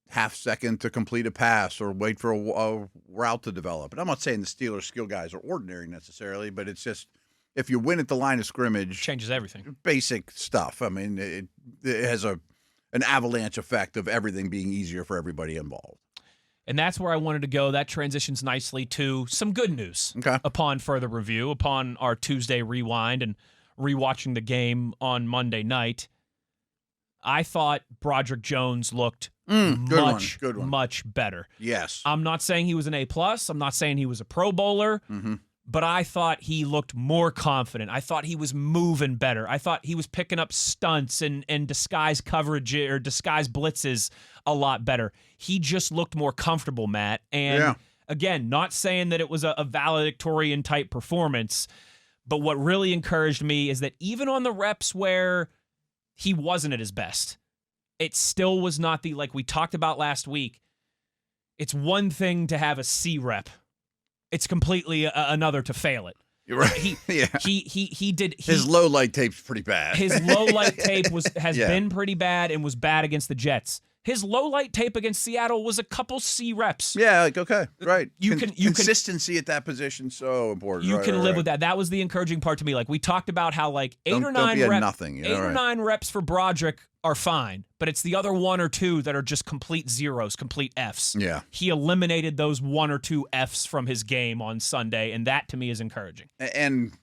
half second to complete a pass or wait for a route to develop. And I'm not saying the Steelers skill guys are ordinary necessarily, but it's just, if you win at the line of scrimmage, changes everything. Basic stuff. I mean, it has an avalanche effect of everything being easier for everybody involved. And that's where I wanted to go. That transitions nicely to some good news. Okay. Upon further review, upon our Tuesday rewind and rewatching the game on Monday night, I thought Broderick Jones looked much better. Yes. I'm not saying he was an A+. I'm not saying he was a Pro Bowler. But I thought he looked more confident. I thought he was moving better. I thought he was picking up stunts and disguise coverage or disguise blitzes a lot better. He just looked more comfortable, Matt. And again, not saying that it was a valedictorian type performance, but what really encouraged me is that even on the reps where he wasn't at his best, it still was not like we talked about last week. It's one thing to have a C rep. It's completely another to fail it. You're right. He did. His low light tape's pretty bad. His low light tape has been pretty bad and was bad against the Jets. His low light tape against Seattle was a couple C reps. Yeah, okay, right. Consistency at that position so important. You can live with that. That was the encouraging part to me. Like we talked about how eight or nine reps for Broderick are fine, but it's the other 1 or 2 that are just complete zeros, complete Fs. Yeah. He eliminated those 1 or 2 Fs from his game on Sunday, and that to me is encouraging. And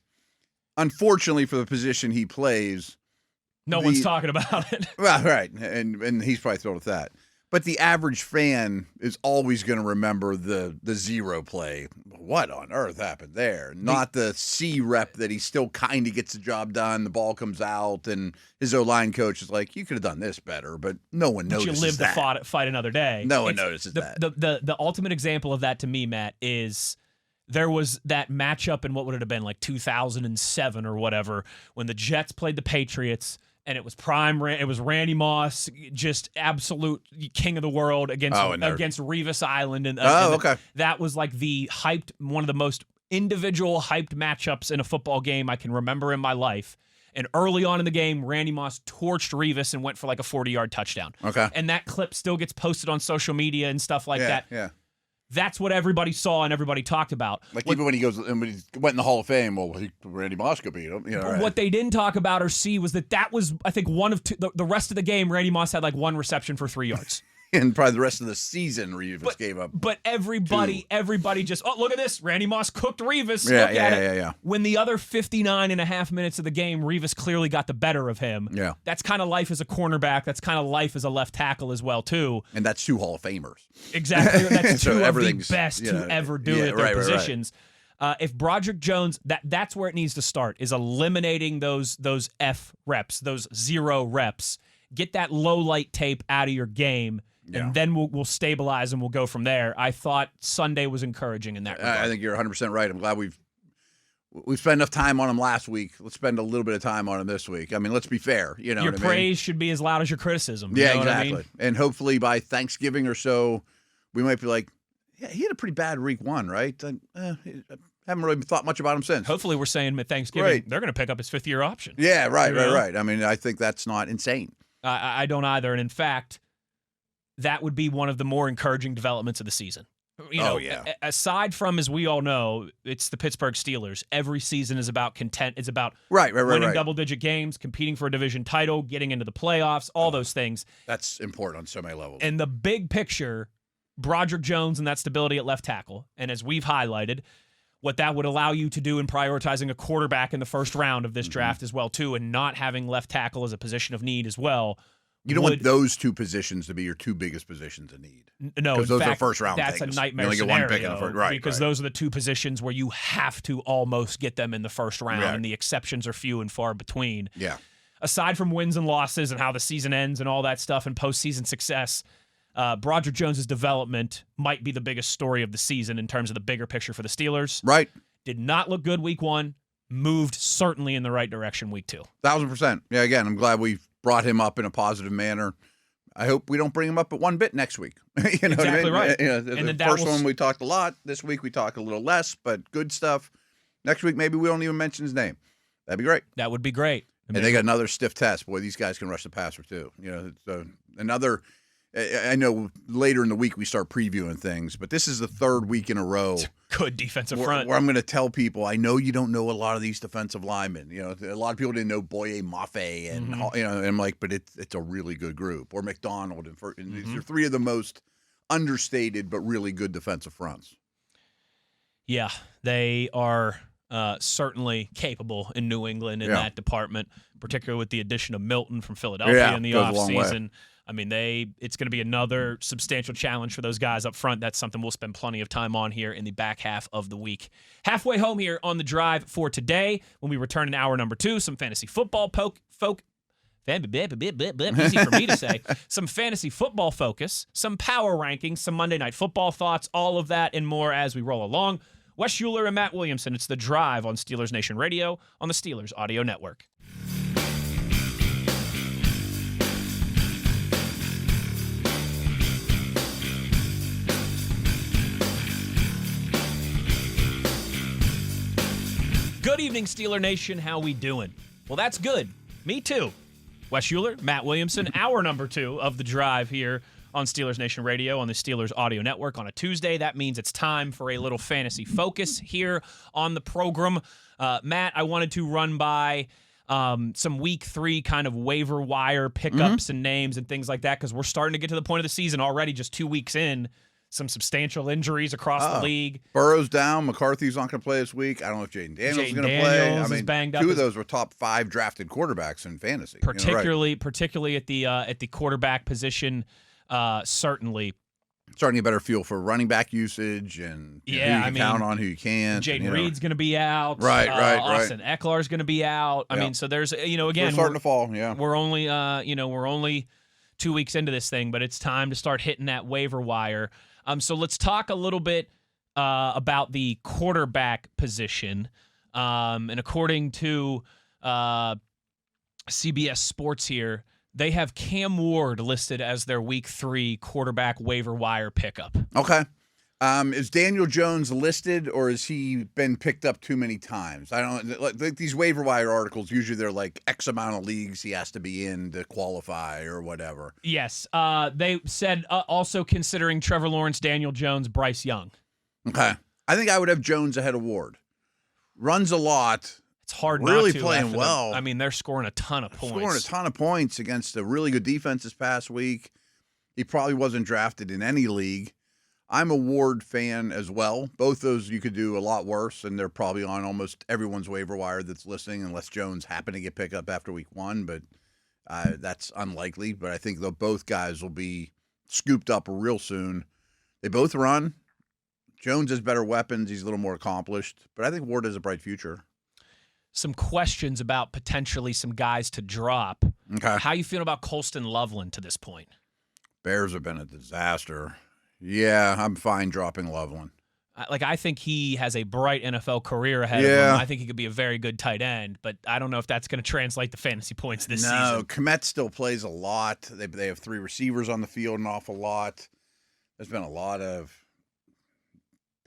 unfortunately for the position he plays, no one's talking about it. Well, right, and he's probably thrilled with that. But the average fan is always going to remember the zero play. What on earth happened there? Not the C rep that he still kind of gets the job done. The ball comes out, and his O-line coach is like, you could have done this better, but no one notices that. You live to fight another day. No one notices that. The ultimate example of that to me, Matt, is there was that matchup in what would it have been, 2007 or whatever, when the Jets played the Patriots. And it was it was Randy Moss, just absolute king of the world against Revis Island. And that was the one of the most individual hyped matchups in a football game I can remember in my life. And early on in the game, Randy Moss torched Revis and went for a 40-yard touchdown. Okay. And that clip still gets posted on social media and stuff like that. Yeah. That's what everybody saw and everybody talked about. Even when he went in the Hall of Fame, Randy Moss could beat him. Right. What they didn't talk about or see was that was, I think, one of two. The rest of the game, Randy Moss had 1 reception for 3 yards. And probably the rest of the season, Revis gave up. But everybody just, look at this. Randy Moss cooked Revis. Look at it. Yeah. When the other 59 and a half minutes of the game, Revis clearly got the better of him. Yeah. That's kind of life as a cornerback. That's kind of life as a left tackle as well, too. And that's 2 Hall of Famers. Exactly. That's 2 of the best to ever do it at their positions. Right. If Broderick Jones, that's where it needs to start, is eliminating those F reps, those 0 reps. Get that low light tape out of your game. And then we'll stabilize and we'll go from there. I thought Sunday was encouraging in that regard. I think you're 100% right. I'm glad we spent enough time on him last week. Let's spend a little bit of time on him this week. I mean, let's be fair. You know, your what praise I mean? should be as loud as your criticism. You Yeah, know exactly. what I mean? And hopefully by Thanksgiving or so, we might be like, yeah, he had a pretty bad week 1, right? I haven't really thought much about him since. Hopefully, we're saying at Thanksgiving Right. they're going to pick up his 5th-year option. Yeah, right, You know? right. I mean, I think that's not insane. I don't either. And in fact, that would be one of the more encouraging developments of the season. You know, aside from, as we all know, it's the Pittsburgh Steelers. Every season is about content. It's about winning double-digit games, competing for a division title, getting into the playoffs, all those things. That's important on so many levels. And the big picture, Broderick Jones and that stability at left tackle. And as we've highlighted, what that would allow you to do in prioritizing a quarterback in the first round of this draft as well, too, and not having left tackle as a position of need as well. You don't want those two positions to be your two biggest positions of need. No, because those are first round that's things. a nightmare you only scenario. get one pick in the first, right? Because those are the two positions where you have to almost get them in the first round, and the exceptions are few and far between. Yeah. Aside from wins and losses and how the season ends and all that stuff and postseason success, Broderick Jones's development might be the biggest story of the season in terms of the bigger picture for the Steelers. Right. Did not look good week 1. Moved certainly in the right direction week 2. 1,000%. Yeah. Again, I'm glad we brought him up in a positive manner. I hope we don't bring him up at one bit next week. You know exactly what I mean? Right. You know, the first one we talked a lot. This week we talk a little less, but good stuff. Next week maybe we don't even mention his name. That'd be great. That would be great. And they got another stiff test. Boy, these guys can rush the passer too. You know, so another. I know later in the week we start previewing things, but this is the 3rd week in a row. It's a good defensive front. Where I'm going to tell people, I know you don't know a lot of these defensive linemen. You know, a lot of people didn't know Boye Mafe, and you know, and I'm like, but it's a really good group. Or McDonald, and these are 3 of the most understated but really good defensive fronts. Yeah, they are certainly capable in New England in that department, particularly with the addition of Milton from Philadelphia in the offseason. I mean, it's going to be another substantial challenge for those guys up front. That's something we'll spend plenty of time on here in the back half of the week. Halfway home here on the drive for today, when we return in hour number 2, some fantasy football easy for me to say. Some fantasy football focus, some power rankings, some Monday Night Football thoughts, all of that and more as we roll along. Wes Uhler and Matt Williamson. It's The Drive on Steelers Nation Radio on the Steelers Audio Network. Good evening, Steeler Nation. How we doing? Well, that's good. Me too. Wes Uhler, Matt Williamson, hour number 2 of The Drive here on Steelers Nation Radio on the Steelers Audio Network on a Tuesday. That means it's time for a little fantasy focus here on the program. Matt, I wanted to run by some week 3 kind of waiver wire pickups and names and things like that because we're starting to get to the point of the season already, just 2 weeks in. Some substantial injuries across the league. Burrow's down. McCarthy's not going to play this week. I don't know if Jaden Daniels is going to play. I mean, banged up. 2 of those were top 5 drafted quarterbacks in fantasy. Particularly at the quarterback position, certainly. Starting to get a better feel for running back usage and who you can count on, who you can't. Jaden Reed's going to be out. Right. Austin Eckler's going to be out. I mean, so there's again, we're starting to fall. Yeah, we're only 2 weeks into this thing, but it's time to start hitting that waiver wire. So let's talk a little bit about the quarterback position. And according to CBS Sports here, they have Cam Ward listed as their week 3 quarterback waiver wire pickup. Okay. Is Daniel Jones listed, or has he been picked up too many times? I don't like these waiver wire articles. Usually they're like X amount of leagues he has to be in to qualify or whatever. Yes. They said also considering Trevor Lawrence, Daniel Jones, Bryce Young. Okay. I think I would have Jones ahead of Ward. Runs a lot. It's hard really not to. Playing well. I mean, they're scoring a ton of points. Scoring a ton of points against a really good defense this past week. He probably wasn't drafted in any league. I'm a Ward fan as well. Both those you could do a lot worse, and they're probably on almost everyone's waiver wire that's listening, unless Jones happened to get picked up after week 1, but that's unlikely. But I think both guys will be scooped up real soon. They both run. Jones has better weapons. He's a little more accomplished, but I think Ward has a bright future. Some questions about potentially some guys to drop. Okay. How you feel about Colston Loveland to this point? Bears have been a disaster. Yeah, I'm fine dropping Loveland. I think he has a bright NFL career ahead of him. I think he could be a very good tight end, but I don't know if that's going to translate to fantasy points this season. No, Kmet still plays a lot. They have 3 receivers on the field an awful lot. There's been a lot of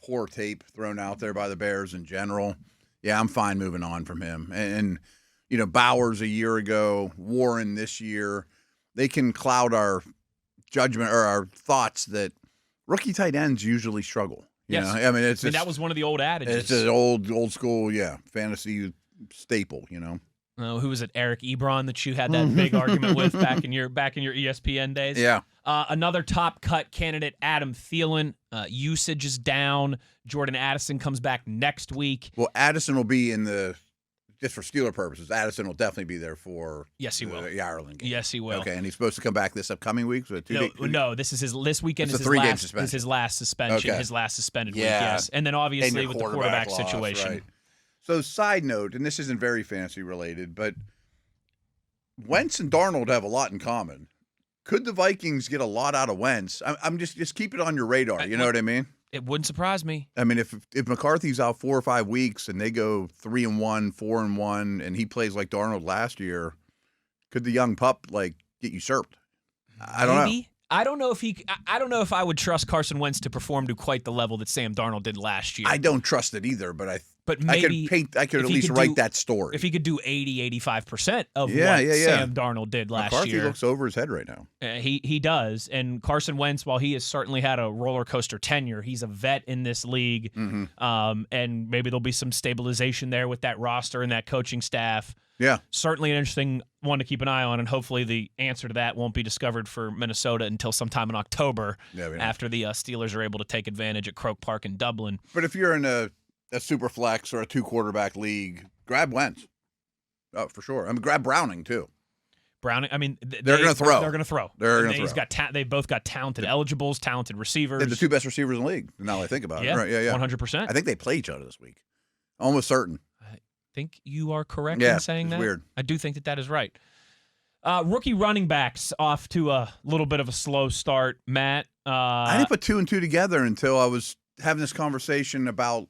poor tape thrown out there by the Bears in general. Yeah, I'm fine moving on from him. And Bowers a year ago, Warren this year, they can cloud our judgment or our thoughts that rookie tight ends usually struggle. Yes. I mean, that was one of the old adages. It's an old school, fantasy staple. Who was it? Eric Ebron that you had that big argument with back in your ESPN days. Yeah. Another top cut candidate, Adam Thielen. Usage is down. Jordan Addison comes back next week. Well, Addison will be just for Steeler purposes. Addison will definitely be there for yes, he will. The Ireland game. Yes, he will. Okay, and he's supposed to come back this upcoming week. So no, this weekend is his last suspension. Okay. His last suspended week. Yes, and then obviously with the quarterback loss, situation. Right. So, side note, and this isn't very fantasy related, but Wentz and Darnold have a lot in common. Could the Vikings get a lot out of Wentz? I'm just keep it on your radar. You know what I mean? It wouldn't surprise me. I mean, if McCarthy's out 4 or 5 weeks and they go 3-1, 4-1, and he plays like Darnold last year, could the young pup get usurped? I don't know. I don't know if I would trust Carson Wentz to perform to quite the level that Sam Darnold did last year. I don't trust it either, but maybe I could at least write that story. If he could do 85% of what Sam Darnold did last McCarthy year. McCarthy looks over his head right now. He does. And Carson Wentz, while he has certainly had a roller coaster tenure, he's a vet in this league. Mm-hmm. And maybe there'll be some stabilization there with that roster and that coaching staff. Yeah. Certainly an interesting one to keep an eye on, and hopefully the answer to that won't be discovered for Minnesota until sometime in October after the Steelers are able to take advantage at Croke Park in Dublin. But if you're in a super flex or a 2-quarterback league, grab Wentz. Oh, for sure. I mean, grab Browning, too. Browning, I mean, they're going to throw. They're going to throw. They both got talented eligibles, talented receivers. They're the 2 best receivers in the league, now that I think about it. Right, 100%. I think they play each other this week. Almost certain. I think you are correct in saying that. Weird. I do think that is right. Rookie running backs off to a little bit of a slow start, Matt. I didn't put 2 and 2 together until I was having this conversation about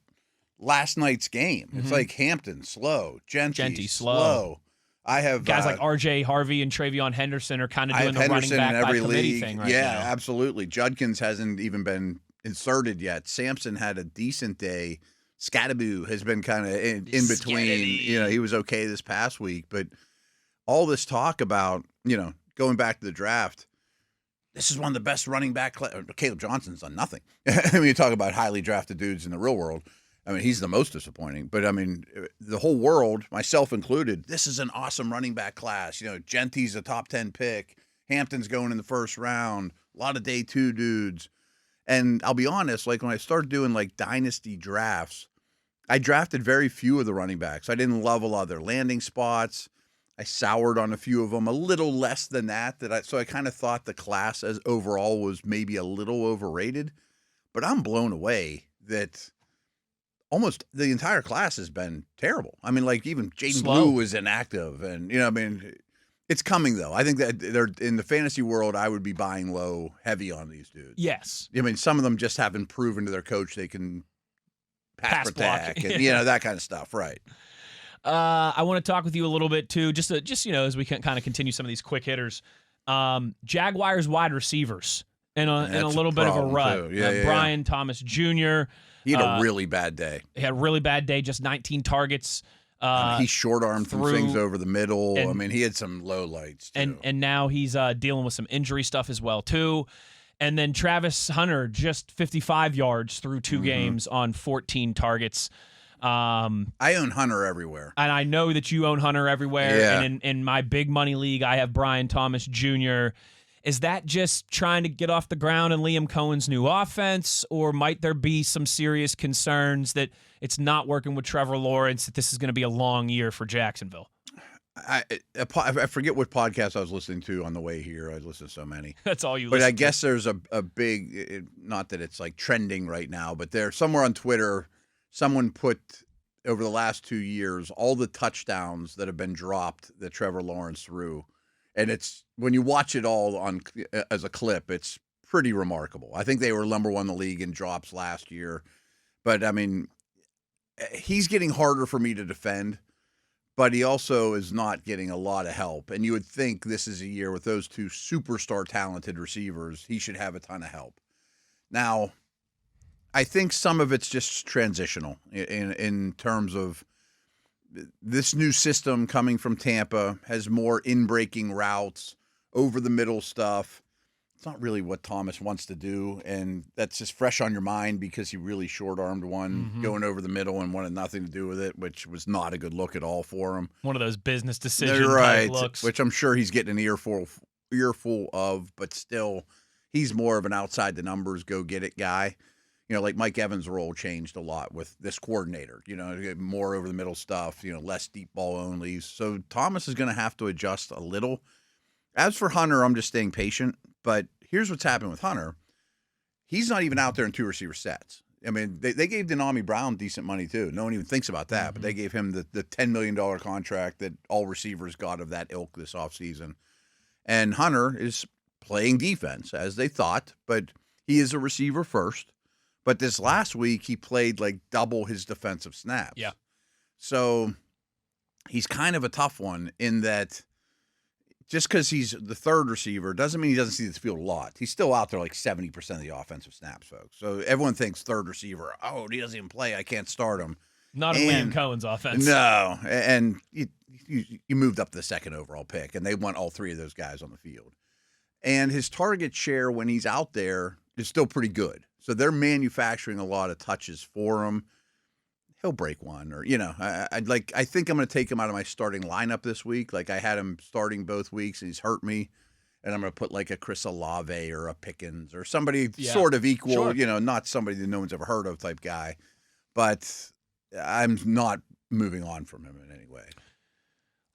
last night's game. It's like Hampton, slow. Genty, slow. I have guys like R.J. Harvey and Travion Henderson are kind of doing the Henderson running back by committee league thing right now. Yeah, absolutely. Judkins hasn't even been inserted yet. Sampson had a decent day. Scattaboo has been kind of in between. He was okay this past week, but all this talk about, going back to the draft, this is one of the best running back. Caleb Johnson's done nothing. I mean, you talk about highly drafted dudes in the real world. I mean, he's the most disappointing. But, I mean, the whole world, myself included, this is an awesome running back class. Genty's a top 10 pick. Hampton's going in the first round. A lot of day 2 dudes. And I'll be honest, when I started doing, dynasty drafts, I drafted very few of the running backs. I didn't love a lot of their landing spots. I soured on a few of them, a little less than that. So I kind of thought the class as overall was maybe a little overrated. But I'm blown away that almost the entire class has been terrible. I mean, even Jaden Blue was inactive. And, it's coming, though. I think that they're in the fantasy world, I would be buying low heavy on these dudes. Yes. I mean, some of them just haven't proven to their coach they can pass protect and that kind of stuff, right? I want to talk with you a little bit too, just as we can kind of continue some of these quick hitters. Jaguars wide receivers in a little bit of a rut. Brian Thomas Jr. He had a really bad day. He had a really bad day. Just 19 targets. He short-armed some things over the middle. I mean, he had some low lights too. And now he's dealing with some injury stuff as well too. And then Travis Hunter, just 55 yards through 2 games on 14 targets. I own Hunter everywhere. And I know that you own Hunter everywhere. Yeah. And in my big money league, I have Brian Thomas Jr. Is that just trying to get off the ground in Liam Cohen's new offense? Or might there be some serious concerns that it's not working with Trevor Lawrence, that this is going to be a long year for Jacksonville? I forget what podcast I was listening to on the way here. I listen to so many. That's all you listen to. But I to. guess there's a big, not that it's trending right now, but there somewhere on Twitter, someone put over the last 2 years all the touchdowns that have been dropped that Trevor Lawrence threw. And it's when you watch it all as a clip, it's pretty remarkable. I think they were number 1 in the league in drops last year. But, I mean, he's getting harder for me to defend, but he also is not getting a lot of help. And you would think this is a year with those two superstar talented receivers, he should have a ton of help. Now, I think some of it's just transitional in terms of this new system coming from Tampa has more in-breaking routes, over-the-middle stuff. It's not really what Thomas wants to do, and that's just fresh on your mind because he really short-armed one going over the middle and wanted nothing to do with it, which was not a good look at all for him. One of those business decision right, type looks. Which I'm sure he's getting an earful of, but still, he's more of an outside-the-numbers, go-get-it guy. You know, like Mike Evans' role changed a lot with this coordinator, you know, more over the middle stuff, you know, less deep ball only. So Thomas is going to have to adjust a little. As for Hunter, I'm just staying patient. But here's what's happened with Hunter. He's not even out there in two receiver sets. I mean, they gave Denami Brown decent money too. No one even thinks about that, but they gave him the $10 million contract that all receivers got of that ilk this offseason. And Hunter is playing defense, as they thought, but he is a receiver first. But this last week, he played like double his defensive snaps. Yeah. So he's kind of a tough one in that just because he's the third receiver doesn't mean he doesn't see this field a lot. He's still out there like 70% of the offensive snaps, folks. So everyone thinks third receiver, oh, he doesn't even play, I can't start him. Not in Liam Cohen's offense. No. And you moved up to the second overall pick, and they want all three of those guys on the field. And his target share when he's out there is still pretty good. So they're manufacturing a lot of touches for him. He'll break one, or I think I'm going to take him out of my starting lineup this week. Like I had him starting both weeks, and he's hurt me, and I'm going to put like a Chris Olave or a Pickens or somebody sort of equal. Sure. Not somebody that no one's ever heard of type guy. But I'm not moving on from him in any way.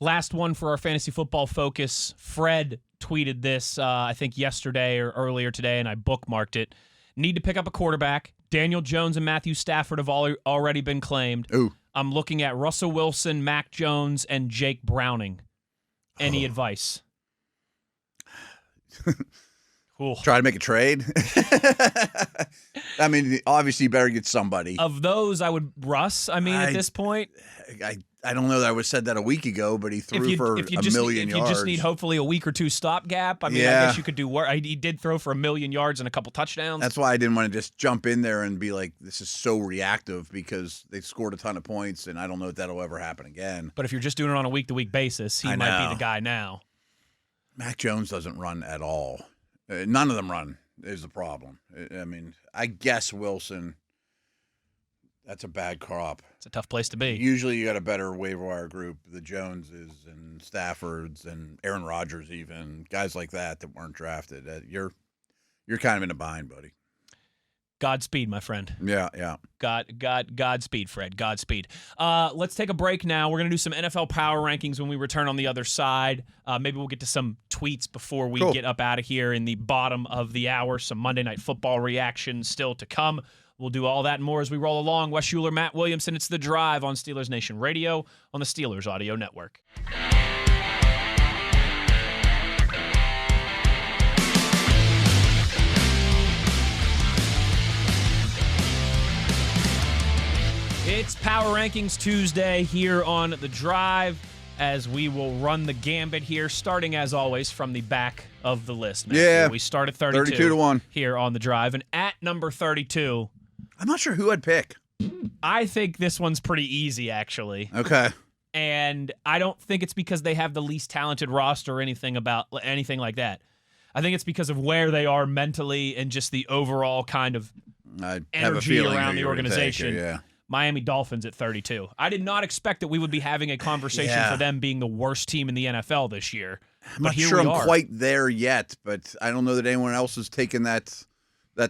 Last one for our fantasy football focus. Fred tweeted this, I think yesterday or earlier today, and I bookmarked it. Need to pick up a quarterback. Daniel Jones and Matthew Stafford have already been claimed. Ooh. I'm looking at Russell Wilson, Mac Jones, and Jake Browning. Any advice? Try to make a trade? I mean, obviously you better get somebody. Of those, I would Russ, at this point. I don't know that I would have said that a week ago, but he threw for a million yards. If you just need hopefully a week or two stopgap, I guess you could do work. He did throw for 1 million yards and a couple touchdowns. That's why I didn't want to just jump in there and be like, this is so reactive because they scored a ton of points, and I don't know if that'll ever happen again. But if you're just doing it on a week-to-week basis, he might be the guy now. Mac Jones doesn't run at all. None of them run is the problem. I mean, I guess Wilson, that's a bad crop. It's a tough place to be. Usually you got a better waiver wire group, the Joneses and Staffords and Aaron Rodgers even, guys like that weren't drafted. You're kind of in a bind, buddy. Godspeed, my friend. Yeah. Godspeed, Fred. Godspeed. Let's take a break now. We're going to do some NFL power rankings when we return on the other side. Maybe we'll get to some tweets before we get up out of here in the bottom of the hour. Some Monday Night Football reactions still to come. We'll do all that and more as we roll along. Wes Uhler, Matt Williamson. It's The Drive on Steelers Nation Radio on the Steelers Audio Network. It's Power Rankings Tuesday here on The Drive as we will run the gambit here, starting as always from the back of the list. Matthew. Yeah. We start at 32 to 1 here on The Drive. And at number 32, I'm not sure who I'd pick. I think this one's pretty easy, actually. Okay. And I don't think it's because they have the least talented roster or anything like that. I think it's because of where they are mentally and just the overall kind of energy around the organization. Yeah. Miami Dolphins at 32. I did not expect that we would be having a conversation for them being the worst team in the NFL this year. I'm not sure I'm quite there yet, but I don't know that anyone else has taken that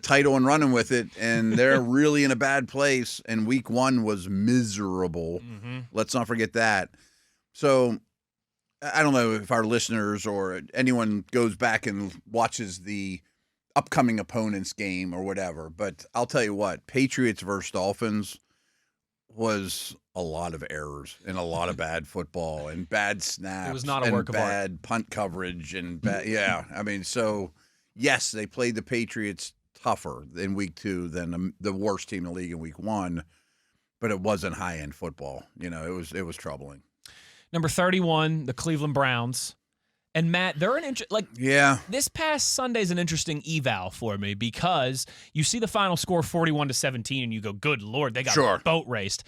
title and running with it, and they're really in a bad place, and week 1 was miserable. Mm-hmm. Let's not forget that. So I don't know if our listeners or anyone goes back and watches the upcoming opponent's game or whatever, but I'll tell you what, Patriots versus Dolphins was a lot of errors and a lot of bad football and bad snaps. It was not a work of art. Bad punt coverage and bad, I mean, so yes, they played the Patriots tougher in week 2 than the worst team in the league in week 1, but it wasn't high-end football. It was troubling. Number 31, the Cleveland Browns. And Matt, they're this past Sunday's an interesting eval for me because you see the final score 41-17 and you go, good Lord, they got boat raced.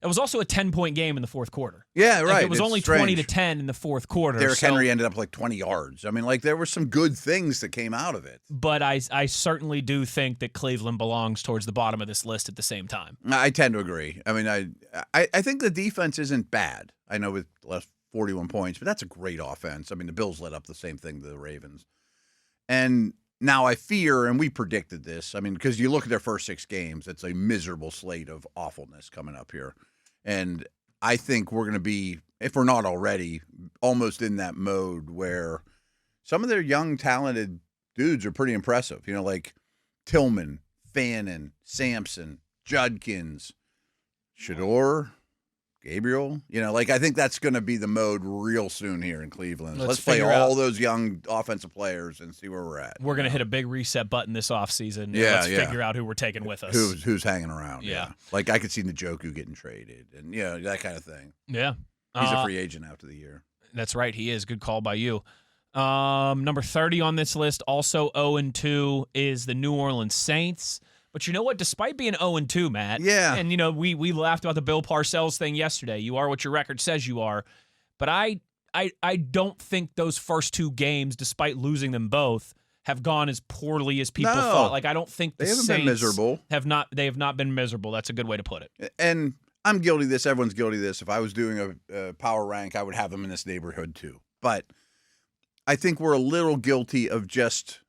It was also a 10-point game in the fourth quarter. Yeah, right. It was only 20-10 in the fourth quarter. Derrick Henry ended up 20 yards. I mean, there were some good things that came out of it. But I certainly do think that Cleveland belongs towards the bottom of this list at the same time. I tend to agree. I mean, I think the defense isn't bad. I know with less 41 points, but that's a great offense. I mean, the Bills let up the same thing to the Ravens. And now I fear, and we predicted this, I mean, because you look at their first 6 games, it's a miserable slate of awfulness coming up here. And I think we're going to be, if we're not already, almost in that mode where some of their young, talented dudes are pretty impressive. Like Tillman, Fannin, Sampson, Judkins, Shador, Gabriel. I think that's going to be the mode real soon here in Cleveland. Let's play all those young offensive players and see where we're at. We're going to hit a big reset button this offseason. Let's figure out who we're taking with us. Who's hanging around. Yeah. I could see Njoku getting traded and, that kind of thing. Yeah. He's a free agent after the year. That's right. He is. Good call by you. Number 30 on this list, also 0-2, is the New Orleans Saints. But you know what? Despite being 0-2, Matt, and we laughed about the Bill Parcells thing yesterday. You are what your record says you are. But I don't think those first 2 games, despite losing them both, have gone as poorly as people thought. I don't think the Saints been miserable. They have not been miserable. That's a good way to put it. And I'm guilty of this. Everyone's guilty of this. If I was doing a power rank, I would have them in this neighborhood too. But I think we're a little guilty of just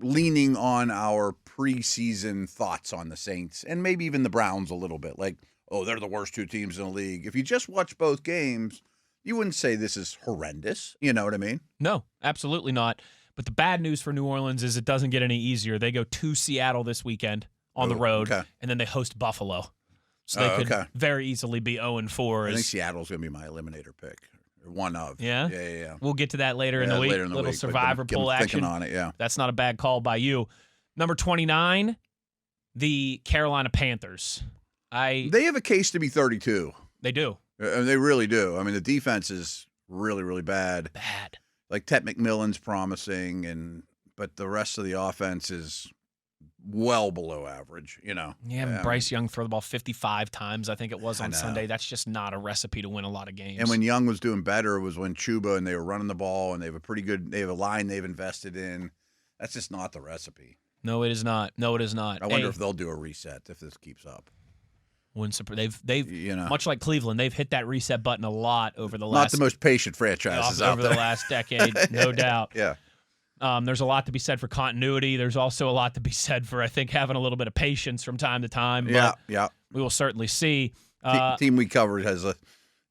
leaning on our preseason thoughts on the Saints and maybe even the Browns a little bit. They're the worst 2 teams in the league. If you just watch both games, you wouldn't say this is horrendous. You know what I mean? No, absolutely not. But the bad news for New Orleans is it doesn't get any easier. They go to Seattle this weekend on the road, and then they host Buffalo. So they could very easily be 0-4. I think Seattle's going to be my eliminator pick. One of. Yeah? Yeah. We'll get to that later in the week. Little survivor pool action. On it, yeah. That's not a bad call by you. Number 29, the Carolina Panthers. They have a case to be 32. They do. They really do. I mean, the defense is really, really bad. Ted McMillan's promising, but the rest of the offense is well below average, Yeah, Bryce Young threw the ball 55 times, I think it was on Sunday. That's just not a recipe to win a lot of games. And when Young was doing better was when Chuba and they were running the ball, and they have a line they've invested in. That's just not the recipe. No, it is not. I wonder if they'll do a reset if this keeps up. They've much like Cleveland, they've hit that reset button a lot over the last. Not the most patient franchises out there. Over the last decade, no doubt. Yeah. There's a lot to be said for continuity. There's also a lot to be said for, I think, having a little bit of patience from time to time. But we will certainly see. Team we covered has a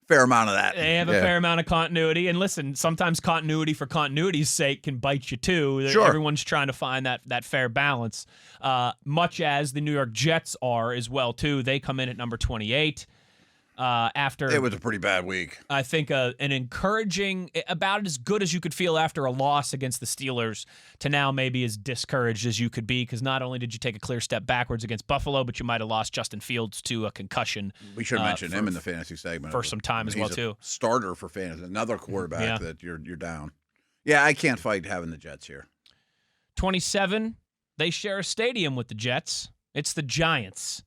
fair amount of that. They have a fair amount of continuity. And listen, sometimes continuity for continuity's sake can bite you too. Sure. Everyone's trying to find that fair balance, much as the New York Jets are as well too. They come in at number 28. After it was a pretty bad week. I think an encouraging, about as good as you could feel after a loss against the Steelers, to now maybe as discouraged as you could be, because not only did you take a clear step backwards against Buffalo, but you might have lost Justin Fields to a concussion. We should mention him in the fantasy segment for some time as well too. Starter for fantasy, another quarterback that you're down. Yeah, I can't fight having the Jets here. 27. They share a stadium with the Jets. It's the Giants.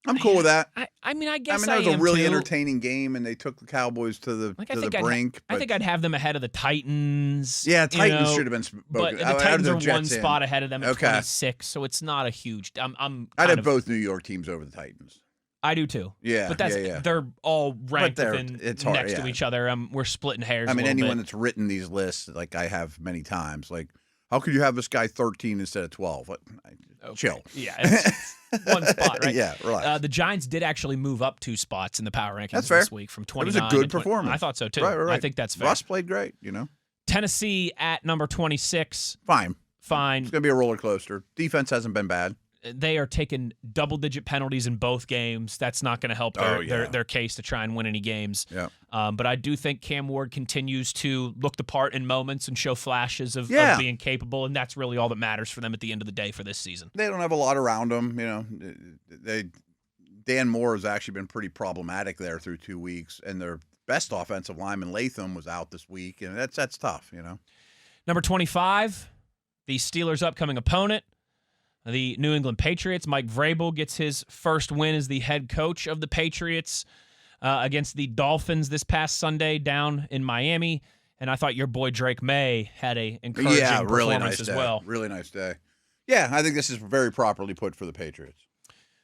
I'm cool with that. I guess that was a really entertaining game, and they took the Cowboys to the brink. I think I'd have them ahead of the Titans. Yeah, Titans should have been spoken. But the Titans are one spot ahead of them at 26, so it's not a huge. I'd have both New York teams over the Titans. I do too. Yeah, but they're all ranked next to each other. We're splitting hairs. Anyone that's written these lists, like I have many times, like how could you have this guy 13 instead of 12? Chill. Yeah. It's one spot, right? Yeah, right. The Giants did actually move up 2 spots in the power rankings this week from 29. It was a good performance. I thought so too. Right. I think that's fair. Russ played great, Tennessee at number 26. Fine. It's going to be a roller coaster. Defense hasn't been bad. they are taking double-digit penalties in both games. That's not going to help their case to try and win any games. Yeah. But I do think Cam Ward continues to look the part in moments and show flashes of being capable, and that's really all that matters for them at the end of the day for this season. They don't have a lot around them. Dan Moore has actually been pretty problematic there through 2 weeks, and their best offensive lineman, Latham, was out this week, and that's tough, Number 25, the Steelers' upcoming opponent, the New England Patriots. Mike Vrabel gets his first win as the head coach of the Patriots against the Dolphins this past Sunday down in Miami. And I thought your boy Drake May had a encouraging performance as well. Really nice day. Yeah, I think this is very properly put for the Patriots.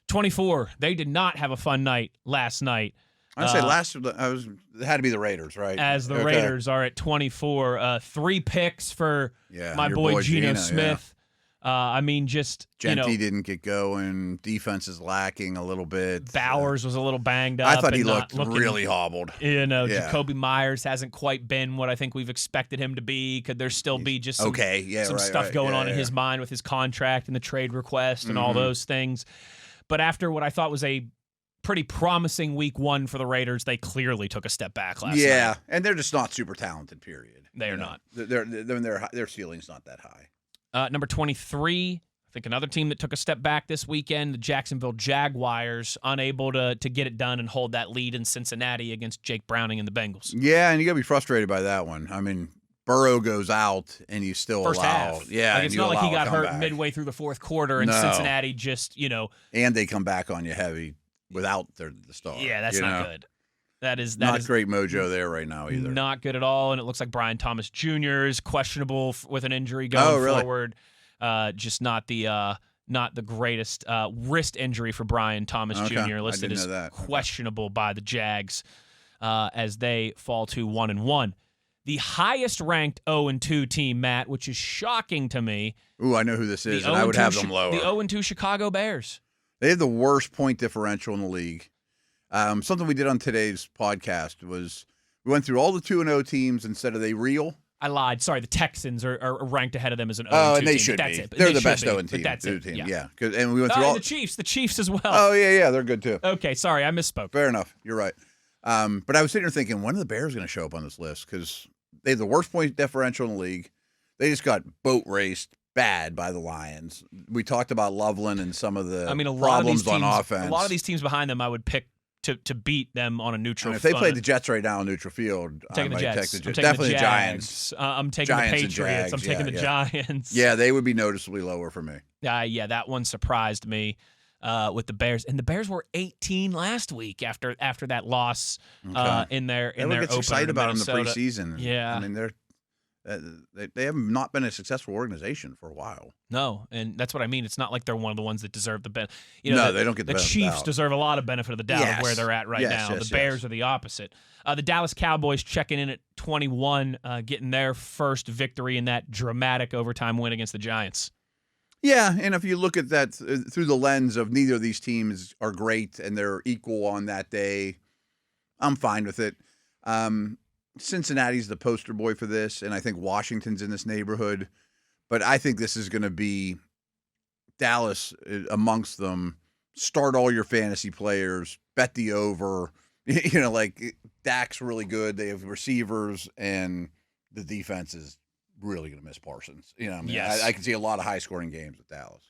24, they did not have a fun night last night. I'd say it had to be the Raiders, right? As the Raiders are at 24. 3 picks for my boy Geno Smith. Genty didn't get going. Defense is lacking a little bit. Bowers was a little banged up. I thought he looked really hobbled. Jacoby Myers hasn't quite been what I think we've expected him to be. Could there still be just some stuff going on in his mind with his contract and the trade request and all those things? But after what I thought was a pretty promising week 1 for the Raiders, they clearly took a step back last night. Yeah, and they're just not super talented, period. They are not. Their ceiling's not that high. Number 23, I think another team that took a step back this weekend, the Jacksonville Jaguars, unable to get it done and hold that lead in Cincinnati against Jake Browning and the Bengals. Yeah, and you got to be frustrated by that one. I mean, Burrow goes out and you still First half. Yeah, it's not like he got hurt midway through the fourth quarter and Cincinnati just, And they come back on you heavy without the star. Yeah, that's not good. That is not great mojo there right now either. Not good at all, and it looks like Brian Thomas Jr. is questionable with an injury going forward. Just not the greatest wrist injury for Brian Thomas Jr. listed as questionable by the Jags as they fall to 1-1. The highest ranked 0-2 team, Matt, which is shocking to me. Ooh, I know who this is, and I would have them lower. The 0-2 Chicago Bears. They have the worst point differential in the league. Something we did on today's podcast was we went through all the 2-0 teams instead of they real. I lied. Sorry, the Texans are ranked ahead of them as an 0-2 team. And they team. should that's be. It. They're the best 0-2 team. Yeah. And we went through all the Chiefs as well. Oh yeah, they're good too. Okay, sorry, I misspoke. Fair enough. You're right. But I was sitting here thinking, when are the Bears going to show up on this list? Because they have the worst point differential in the league. They just got boat raced bad by the Lions. We talked about Loveland and some of the problems on offense. A lot of these teams behind them, I would pick to beat them on a neutral field. If they played the Jets right now on neutral field, I might take the Jets. Definitely the Giants. I'm taking the Patriots. I'm taking the Giants. Yeah, they would be noticeably lower for me. Yeah, that one surprised me with the Bears. And the Bears were 18 last week after that loss in their opener. Gets excited about them in the preseason. Yeah. I mean, they have not been a successful organization for a while. No, and that's what I mean. It's not like they're one of the ones that deserve the benefit. They don't get the benefit. The Chiefs deserve a lot of benefit of the doubt of where they're at right now. Yes, the Bears are the opposite. The Dallas Cowboys checking in at 21, getting their first victory in that dramatic overtime win against the Giants. Yeah, and if you look at that through the lens of neither of these teams are great and they're equal on that day, I'm fine with it. Cincinnati's the poster boy for this, and I think Washington's in this neighborhood. But I think this is going to be Dallas amongst them. Start all your fantasy players, bet the over. Like Dak's really good. They have receivers, and the defense is really going to miss Parsons. Yes. I can see a lot of high-scoring games with Dallas.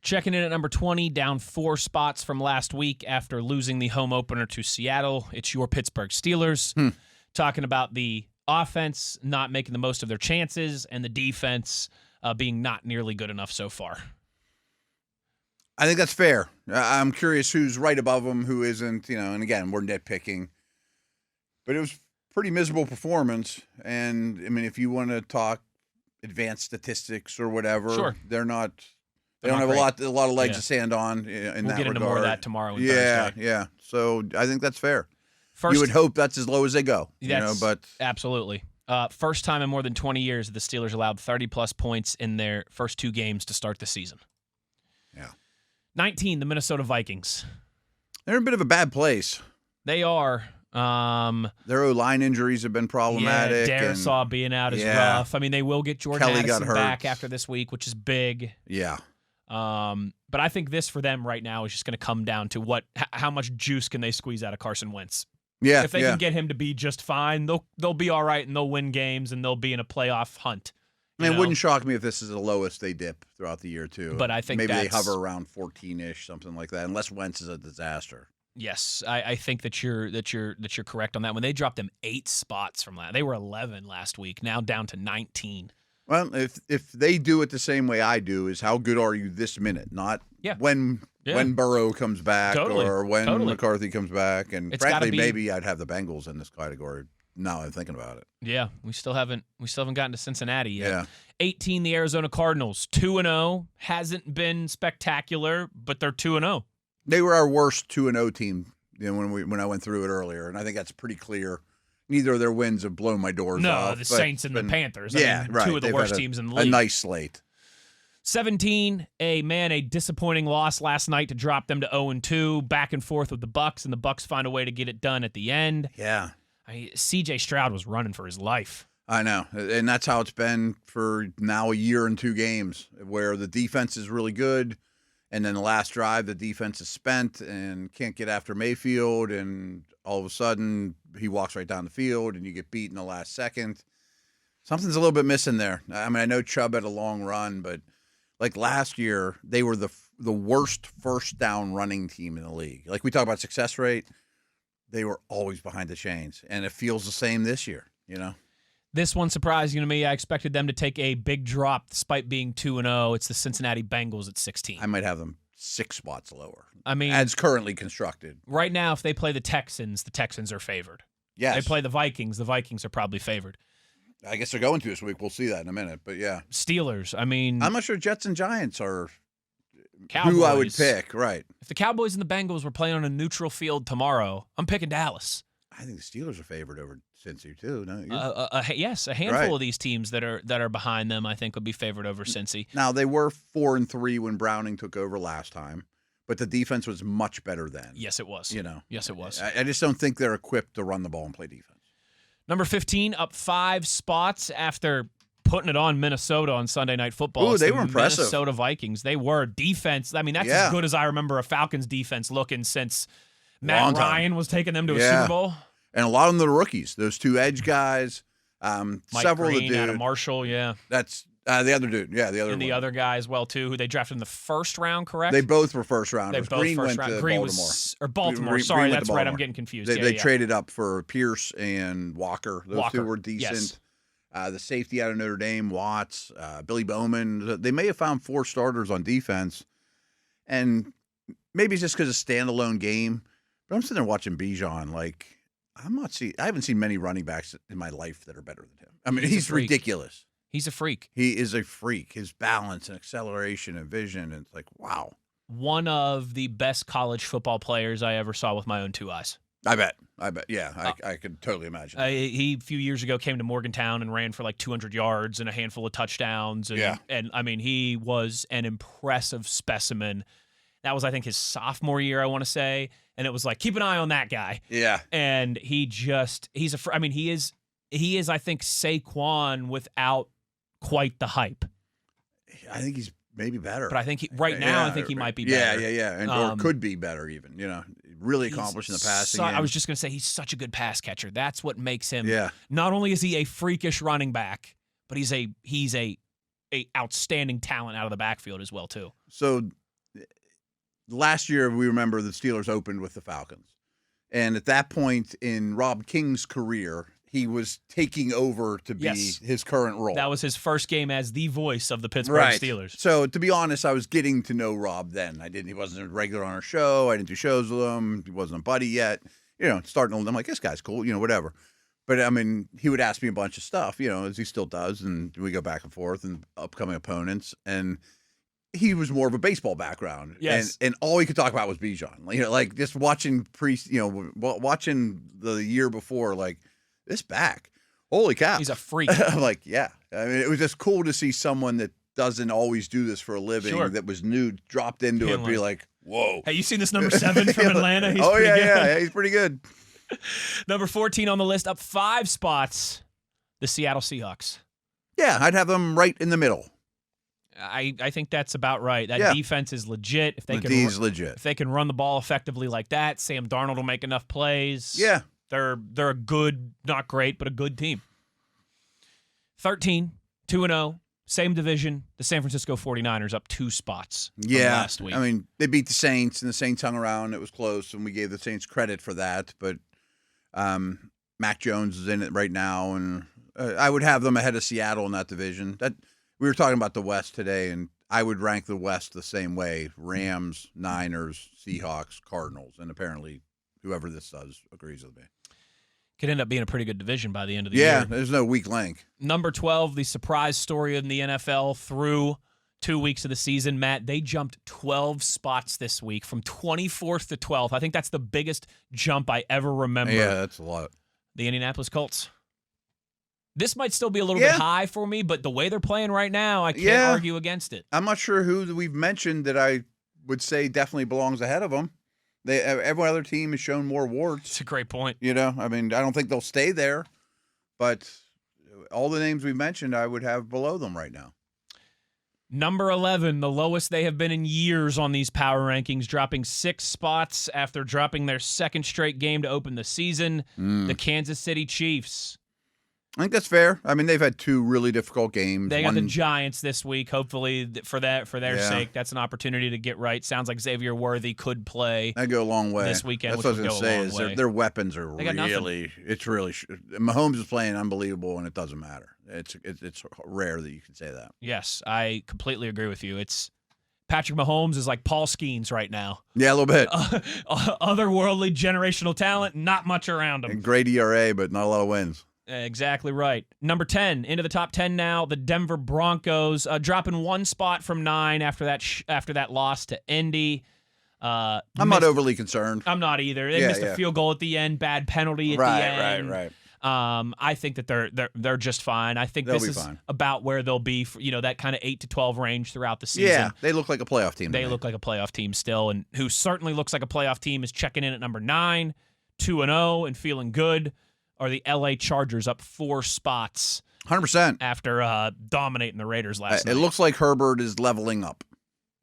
Checking in at number 20, down 4 spots from last week after losing the home opener to Seattle. It's your Pittsburgh Steelers. Talking about the offense not making the most of their chances and the defense being not nearly good enough so far. I think that's fair. I'm curious who's right above them, who isn't, and again, we're nitpicking. But it was pretty miserable performance. And, I mean, if you want to talk advanced statistics or whatever, sure. They don't have a lot of legs to stand on in that regard. We'll get into more of that tomorrow and Thursday. Yeah. So I think that's fair. You would hope that's as low as they go, but absolutely. First time in more than 20 years the Steelers allowed 30-plus points in their first 2 games to start the season. Yeah. 19, the Minnesota Vikings. They're in a bit of a bad place. They are. Their O-line injuries have been problematic. Yeah, Darisaw being out is rough. I mean, they will get Jordan Addison back after this week, which is big. Yeah. But I think this for them right now is just going to come down to how much juice can they squeeze out of Carson Wentz. Yeah, if they can get him to be just fine, they'll be all right and they'll win games and they'll be in a playoff hunt. It wouldn't shock me if this is the lowest they dip throughout the year too. But I think maybe they hover around 14-ish, something like that, unless Wentz is a disaster. Yes, I think that you're correct on that. When they dropped them 8 spots from last, they were 11 last week, now down to 19. Well, if they do it the same way I do, is how good are you this minute, not when Burrow comes back or when McCarthy comes back. And frankly, maybe I'd have the Bengals in this category. Now I'm thinking about it. Yeah, we still haven't gotten to Cincinnati yet. Yeah. 18, the Arizona Cardinals, 2-0. Hasn't been spectacular, but they're 2-0. They were our worst 2-0 team, when I went through it earlier, and I think that's pretty clear. Neither of their wins have blown my doors off. No, the Saints and the Panthers. Yeah, right. Two of the worst teams in the league. A nice slate. 17, a disappointing loss last night to drop them to 0-2. Back and forth with the Bucs, and the Bucs find a way to get it done at the end. Yeah. C.J. Stroud was running for his life. I know, and that's how it's been for now a year and 2 games, where the defense is really good, and then the last drive, the defense is spent and can't get after Mayfield, and all of a sudden he walks right down the field, and you get beat in the last second. Something's a little bit missing there. I mean, I know Chubb had a long run, but like last year, they were the worst first down running team in the league. Like we talk about success rate, they were always behind the chains, and it feels the same this year, This one surprising to me. I expected them to take a big drop despite being 2-0. It's the Cincinnati Bengals at 16. I might have them 6 spots lower. I mean, as currently constructed. Right now, if they play the Texans are favored. Yes. They play the Vikings are probably favored. I guess they're going to this week. We'll see that in a minute, but yeah. Steelers, I mean. I'm not sure Jets and Giants are Cowboys. Who I would pick, right. If the Cowboys and the Bengals were playing on a neutral field tomorrow, I'm picking Dallas. I think the Steelers are favored over Cincy too. No, yes, a handful of these teams that are behind them, I think, would be favored over Cincy. Now they were 4-3 when Browning took over last time, but the defense was much better then. Yes, it was. Yes, it was. I just don't think they're equipped to run the ball and play defense. Number 15, up 5 spots after putting it on Minnesota on Sunday Night Football. Ooh, they were impressive. Minnesota Vikings. They were defense. I mean, that's as good as I remember a Falcons defense looking since Matt Ryan was taking them to a Super Bowl. And a lot of them are rookies. Those 2 edge guys. Mike several Green, of the dudes. Adam Marshall, That's the other dude. Yeah, the other and the other guy as well, too, who they drafted in the first round, correct? They both were first rounders. Green went round. to Green Baltimore. Baltimore. Sorry, that's right. I'm getting confused. They traded up for Pierce and Walker. Those 2 were decent. Yes. The safety out of Notre Dame, Watts, Billy Bowman. They may have found 4 starters on defense. And maybe it's just because it's a standalone game. But I'm sitting there watching Bijan. Like, I haven't seen many running backs in my life that are better than him. I mean, he's ridiculous. He's a freak. He is a freak. His balance and acceleration and vision. And it's like, wow. One of the best college football players I ever saw with my own 2 eyes. I bet. Yeah, I could totally imagine. He, a few years ago, came to Morgantown and ran for like 200 yards and a handful of touchdowns. And I mean, he was an impressive specimen. That was, I think, his sophomore year, I want to say. And it was like, keep an eye on that guy. Yeah. And he is, I think, Saquon without quite the hype. I think he's maybe better. But I think I think he might be better. Yeah. And or could be better even, really accomplishing the passing. I was just going to say, he's such a good pass catcher. That's what makes him. Yeah. Not only is he a freakish running back, but he's a outstanding talent out of the backfield as well, too. So last year, we remember the Steelers opened with the Falcons. And at that point in Rob King's career, he was taking over to be his current role. That was his first game as the voice of the Pittsburgh Steelers. So to be honest, I was getting to know Rob then. He wasn't a regular on our show. I didn't do shows with him. He wasn't a buddy yet. Starting to, I'm like, this guy's cool, whatever. But I mean, he would ask me a bunch of stuff, as he still does. And we go back and forth and upcoming opponents. And he was more of a baseball background. Yes. And all he could talk about was Bijan. Like just watching watching the year before, like, this back, holy cow. He's a freak. I'm like, yeah. I mean, it was just cool to see someone that doesn't always do this for a living, that was new, dropped into it, be like, whoa. Hey, you seen this number 7 from Atlanta? He's pretty good. Yeah, he's pretty good. Number 14 on the list, up 5 spots, the Seattle Seahawks. Yeah, I'd have them right in the middle. I think that's about right. That defense is legit. If they D's legit. If they can run the ball effectively like that, Sam Darnold will make enough plays. Yeah. They're a good, not great, but a good team. 13, 2-0, same division. The San Francisco 49ers up 2 spots from last week. I mean, they beat the Saints, and the Saints hung around. It was close, and we gave the Saints credit for that. But Mac Jones is in it right now, and I would have them ahead of Seattle in that division. That we were talking about the West today, and I would rank the West the same way: Rams, Niners, Seahawks, Cardinals, and apparently whoever this does agrees with me. Could end up being a pretty good division by the end of the year. Yeah, there's no weak link. Number 12, the surprise story in the NFL through 2 weeks of the season. Matt, they jumped 12 spots this week from 24th to 12th. I think that's the biggest jump I ever remember. Yeah, that's a lot. The Indianapolis Colts. This might still be a little bit high for me, but the way they're playing right now, I can't argue against it. I'm not sure who we've mentioned that I would say definitely belongs ahead of them. Every other team has shown more warts. It's a great point. I mean, I don't think they'll stay there, but all the names we've mentioned, I would have below them right now. Number 11, the lowest they have been in years on these power rankings, dropping 6 spots after dropping their second straight game to open the season. The Kansas City Chiefs. I think that's fair. I mean, they've had 2 really difficult games. They got the Giants this week. Hopefully, for their sake, that's an opportunity to get right. Sounds like Xavier Worthy could play. That'd go a long way this weekend. That's what I was going to say. Is their weapons are really. It's really. Mahomes is playing unbelievable, and it doesn't matter. It's rare that you can say that. Yes, I completely agree with you. It's Patrick Mahomes is like Paul Skeens right now. Yeah, a little bit. Otherworldly generational talent, not much around him. And great ERA, but not a lot of wins. Exactly right. Number 10, into the top 10 now, the Denver Broncos, dropping 1 spot from 9 after that loss to Indy. I'm not overly concerned. I'm not either. They missed a field goal at the end, bad penalty at the end. Right. I think that they're just fine. I think this is about where they'll be for, that kind of 8 to 12 range throughout the season. Yeah, they look like a playoff team. They look like a playoff team still, and who certainly looks like a playoff team is checking in at number 9, 2-0, and feeling good. Are the L.A. Chargers up 4 spots 100% after dominating the Raiders last night. It looks like Herbert is leveling up.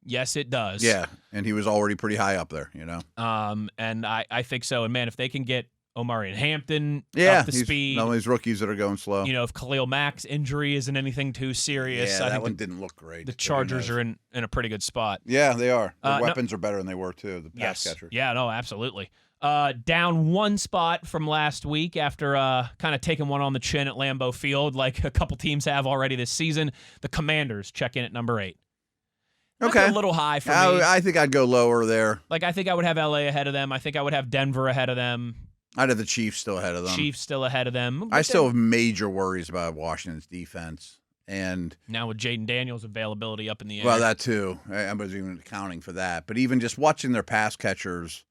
Yes, it does. Yeah, and he was already pretty high up there, And I think so. And, man, if they can get Omari and Hampton up to speed. None of these rookies that are going slow. If Khalil Mack's injury isn't anything too serious. Yeah, I think that one didn't look great. The Chargers are in a pretty good spot. Yeah, they are. Their weapons are better than they were, too, the pass catchers. Yeah, no, absolutely. Down 1 spot from last week after kind of taking one on the chin at Lambeau Field, like a couple teams have already this season. The Commanders check in at number 8. Okay. A little high for me. I think I'd go lower there. Like, I think I would have LA ahead of them. I think I would have Denver ahead of them. I'd have the Chiefs still ahead of them. Chiefs still ahead of them. I still have major worries about Washington's defense. And now with Jaden Daniels' availability up in the air. Well, that too. I wasn't even accounting for that. But even just watching their pass catchers,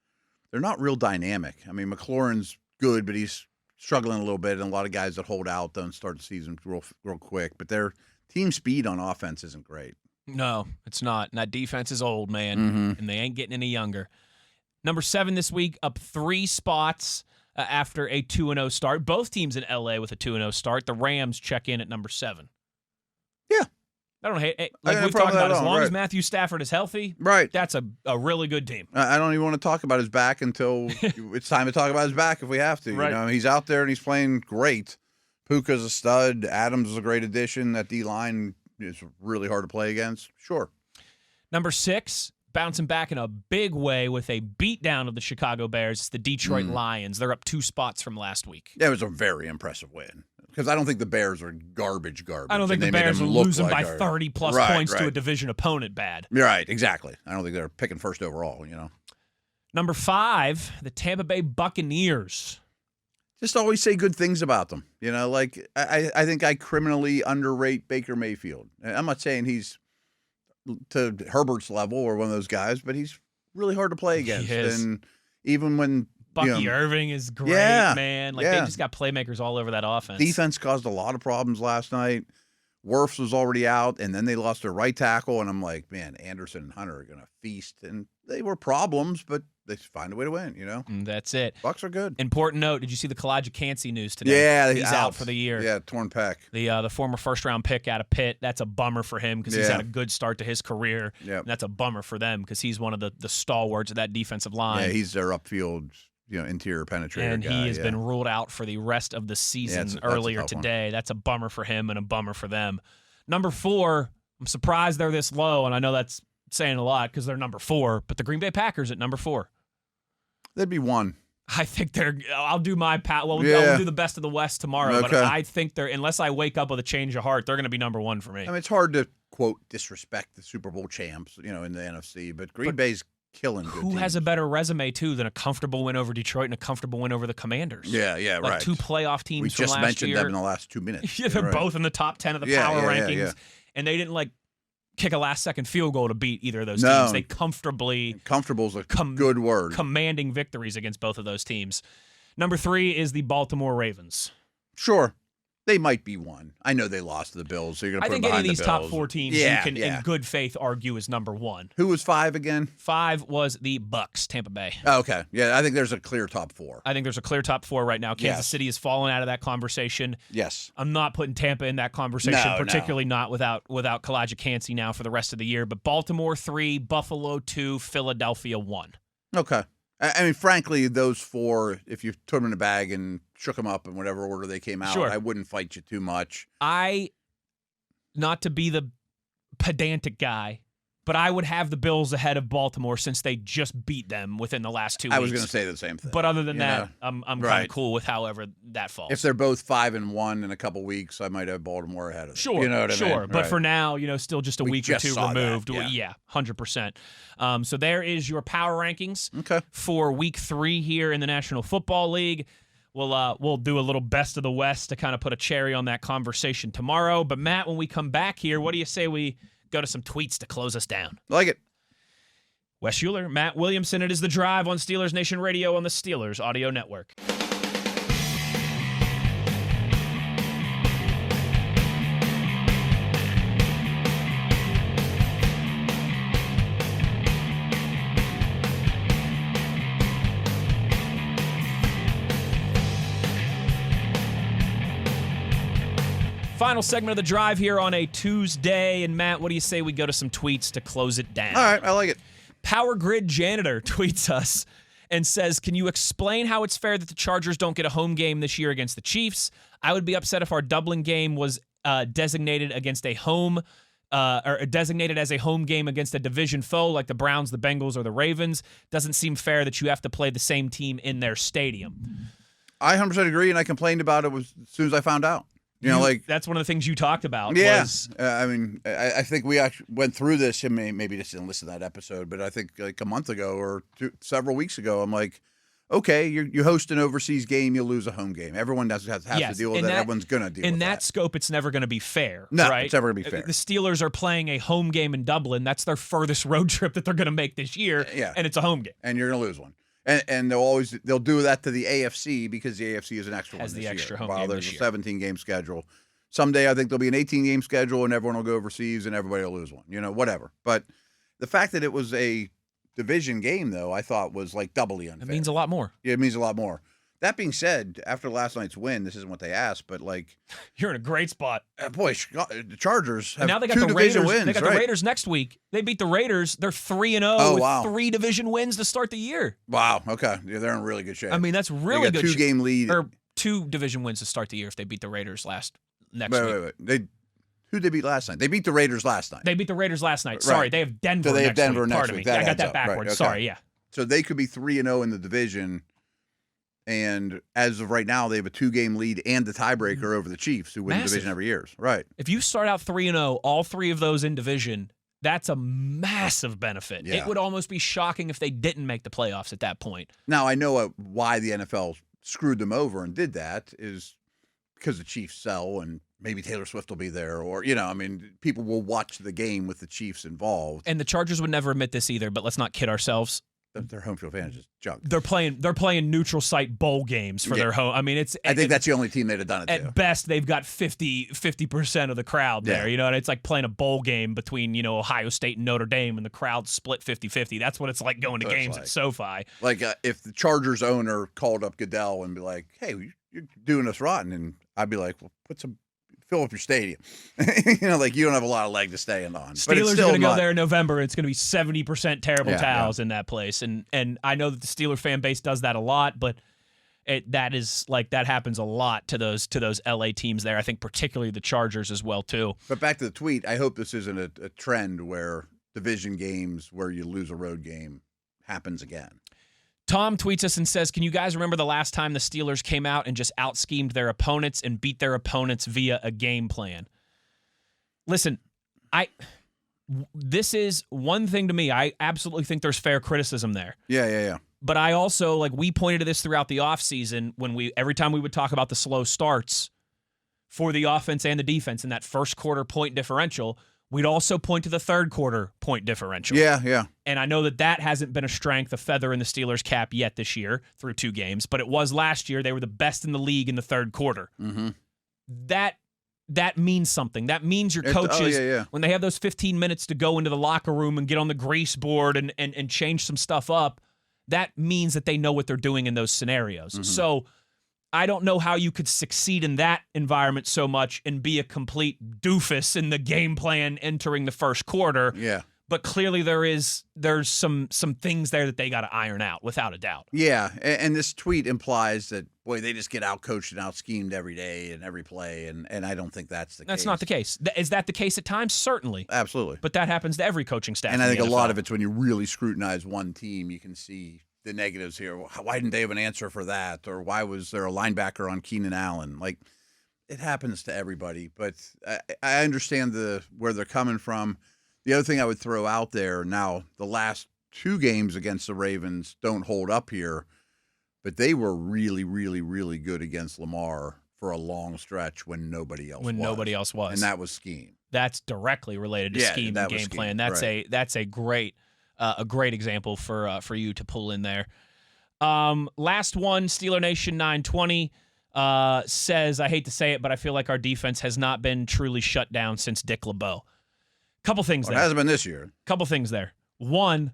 they're not real dynamic. I mean, McLaurin's good, but he's struggling a little bit, and a lot of guys that hold out don't start the season real quick. But their team speed on offense isn't great. No, it's not. And that defense is old, man, and they ain't getting any younger. Number 7 this week, up 3 spots after a 2-0 start. Both teams in L.A. with a 2-0 start. The Rams check in at number 7. Yeah. I don't hate it. Like we've talked about, as long as Matthew Stafford is healthy, that's a really good team. I don't even want to talk about his back until it's time to talk about his back if we have to. Right. He's out there and he's playing great. Puka's a stud. Adams is a great addition. That D-line is really hard to play against. Sure. Number 6, bouncing back in a big way with a beatdown of the Chicago Bears. It's the Detroit Lions. They're up 2 spots from last week. That was a very impressive win. Because I don't think the Bears are garbage. I don't think the Bears are losing by 30-plus points to a division opponent bad. Right, exactly. I don't think they're picking first overall, Number 5, the Tampa Bay Buccaneers. Just always say good things about them. I think I criminally underrate Baker Mayfield. I'm not saying he's to Herbert's level or one of those guys, but he's really hard to play against. He is. And even when Bucky Irving is great, man. They just got playmakers all over that offense. Defense caused a lot of problems last night. Wirfs was already out, and then they lost their right tackle, and I'm like, man, Anderson and Hunter are going to feast. And they were problems, but they find a way to win. That's it. Bucks are good. Important note: did you see the Kancey news today? Yeah, he's out for the year. Yeah, torn pec. The former first-round pick out of Pitt. That's a bummer for him because he's had a good start to his career. Yeah, that's a bummer for them because he's one of the stalwarts of that defensive line. Yeah, he's their upfield, interior penetrator and guy. He has been ruled out for the rest of the season earlier today. That's a bummer for him and a bummer for them. Number 4, I'm surprised they're this low, and I know that's saying a lot because they're number 4, but the Green Bay Packers at number 4. They'd be 1. I think I'll do my pat. Well, yeah. I'll do the best of the West tomorrow, okay. but I think unless I wake up with a change of heart, they're going to be number 1 for me. I mean, it's hard to, quote, disrespect the Super Bowl champs, in the NFC, but Green Bay's killing good Who teams. has a better resume, too, than a comfortable win over Detroit and a comfortable win over the Commanders? Yeah, like right. 2 playoff teams we from last year. just mentioned them in the last 2 minutes. Yeah, they're both in the top 10 of the power rankings, and they didn't, kick a last-second field goal to beat either of those teams. They comfortable's a good word. Commanding victories against both of those teams. Number 3 is the Baltimore Ravens. Sure. They might be 1. I know they lost to the Bills, so you're going to put them behind the Bills. I think any of these top 4 teams you can, in good faith, argue is number 1. Who was 5 again? 5 was the Bucks, Tampa Bay. Oh, okay. Yeah, I think there's a clear top 4. I think there's a clear top 4 right now. Kansas City has fallen out of that conversation. Yes. I'm not putting Tampa in that conversation, particularly not without Kancey now for the rest of the year. But Baltimore 3, Buffalo 2, Philadelphia 1. Okay. I mean, frankly, those 4, if you put them in a bag and shook them up in whatever order they came out, I wouldn't fight you too much. Not to be the pedantic guy, but I would have the Bills ahead of Baltimore since they just beat them within the last 2 weeks. I was going to say the same thing. But other than that, I'm kind of cool with however that falls. If they're both 5-1 in a couple weeks, I might have Baltimore ahead of them. Sure, you know what I mean? But for now, still just a week or 2 removed. That, 100%. So there is your power rankings for week 3 here in the National Football League. We'll do a little best of the West to kind of put a cherry on that conversation tomorrow. But Matt, when we come back here, what do you say we go to some tweets to close us down? Like it. Wes Uhler, Matt Williamson. It is The Drive on Steelers Nation Radio on the Steelers Audio Network. Final segment of The Drive here on a Tuesday. And Matt, what do you say we go to some tweets to close it down? All right, I like it. Power Grid Janitor tweets us and says, can you explain how it's fair that the Chargers don't get a home game this year against the Chiefs? I would be upset if our Dublin game was designated against a home or designated as a home game against a division foe like the Browns, the Bengals, or the Ravens. Doesn't seem fair that you have to play the same team in their stadium. I 100% agree, and I complained about it as soon as I found out. That's one of the things you talked about. Yeah, I mean, I think we actually went through this. Maybe just didn't listen to that episode, but I think like a month ago or several weeks ago, I'm like, okay, you host an overseas game, you'll lose a home game. Everyone has to deal with that. Everyone's going to deal with that. In that scope, it's never going to be fair. No, right? It's never going to be fair. The Steelers are playing a home game in Dublin. That's their furthest road trip that they're going to make this year, and it's a home game. And you're going to lose one. And they'll do that to the AFC because the AFC is an extra one this extra year. Home while game there's this a 17-game schedule. Someday I think there'll be an 18-game schedule and everyone will go overseas and everybody will lose one. Whatever. But the fact that it was a division game, though, I thought was like doubly unfair. It means a lot more. Yeah, it means a lot more. That being said, after last night's win, this isn't what they asked, but like you're in a great spot. Boy, the Chargers have now they got 2 the division Raiders. wins. They got the Raiders next week. They beat the Raiders. They're 3-0 with 3 division wins to start the year. Wow. Okay. Yeah, they're in really good shape. I mean, that's really good. 2-game lead or 2 division wins to start the year if they beat the Raiders next week. Wait. Who'd they beat last night? They beat the Raiders last night. They beat the Raiders last night. Sorry, they have Denver. So they have Denver week. next Pardon week. me. I got that backwards. Right, okay. Sorry, yeah. So they could be 3-0 in the division, and as of right now, they have a 2-game lead and the tiebreaker over the Chiefs, who win the division every year. Right. If you start out 3-0, all 3 of those in division, that's a massive benefit. Yeah. It would almost be shocking if they didn't make the playoffs at that point. Now, I know why the NFL screwed them over and did that is because the Chiefs sell and maybe Taylor Swift will be there or, people will watch the game with the Chiefs involved. And the Chargers would never admit this either, but let's not kid ourselves. their home field advantage is junk. They're playing neutral site bowl games for their home. I mean, I think that's the only team they'd have done it to. At best, they've got 50% of the crowd there. You know, and it's like playing a bowl game between, you know, Ohio State and Notre Dame, and the crowd's split 50-50. That's what it's like going to games at SoFi. Like if the Chargers owner called up Goodell and be like, "Hey, you're doing us rotten," and I'd be like, "Well, fill up your stadium." You know, like you don't have a lot of leg to stand on. Steelers are going to go there in November. And it's going to be 70% terrible towels in that place, and I know that the Steeler fan base does that a lot, but that happens a lot to those LA teams there. I think particularly the Chargers as well too. But back to the tweet, I hope this isn't a trend where division games where you lose a road game happens again. Tom tweets us and says, can you guys remember the last time the Steelers came out and just out-schemed their opponents and beat their opponents via a game plan? Listen, this is one thing to me. I absolutely think there's fair criticism there. Yeah. But I also, like, we pointed to this throughout the offseason when every time we would talk about the slow starts for the offense and the defense in that first quarter point differential, we'd also point to the third quarter point differential. Yeah. And I know that hasn't been a strength, a feather in the Steelers' cap yet this year through 2 games, but it was last year. They were the best in the league in the third quarter. Mm-hmm. That means something. That means your coaches, when they have those 15 minutes to go into the locker room and get on the grease board and change some stuff up, that means that they know what they're doing in those scenarios. Mm-hmm. So I don't know how you could succeed in that environment so much and be a complete doofus in the game plan entering the first quarter. Yeah. But clearly there's some things there that they got to iron out, without a doubt. Yeah, and this tweet implies that, boy, they just get out-coached and out-schemed every day and every play, and I don't think that's the case. That's not the case. Is that the case at times? Certainly. Absolutely. But that happens to every coaching staff. And I think a lot of it's when you really scrutinize one team, you can see the negatives here. Why didn't they have an answer for that? Or why was there a linebacker on Keenan Allen? Like, it happens to everybody, but I understand where they're coming from. The other thing I would throw out there now, the last 2 games against the Ravens don't hold up here, but they were really, really, really good against Lamar for a long stretch when nobody else was. And that was scheme. That's directly related to scheme and game plan. That's right. That's a great example for you to pull in there. Last one, Steeler Nation 920 says, I hate to say it, but I feel like our defense has not been truly shut down since Dick LeBeau. Couple things there. It hasn't been this year. Couple things there. One,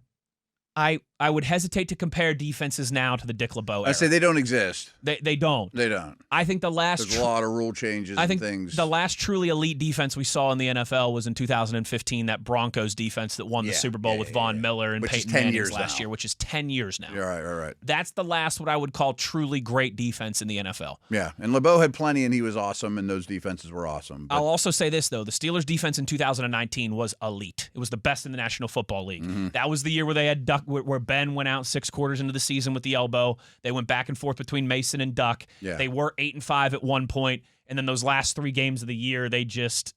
I would hesitate to compare defenses now to the Dick LeBeau era. I say they don't exist. They don't. They don't. I think there's a lot of rule changes and things. The last truly elite defense we saw in the NFL was in 2015, that Broncos defense that won the Super Bowl with Von Miller and Peyton Manning last year, which is 10 years now. Right. That's the last what I would call truly great defense in the NFL. Yeah, and LeBeau had plenty, and he was awesome, and those defenses were awesome. But I'll also say this, though. The Steelers' defense in 2019 was elite. It was the best in the National Football League. Mm-hmm. That was the year where they had where Ben went out 6 quarters into the season with the elbow. They went back and forth between Mason and Duck. Yeah. They were 8-5 at one point, and then those last 3 games of the year,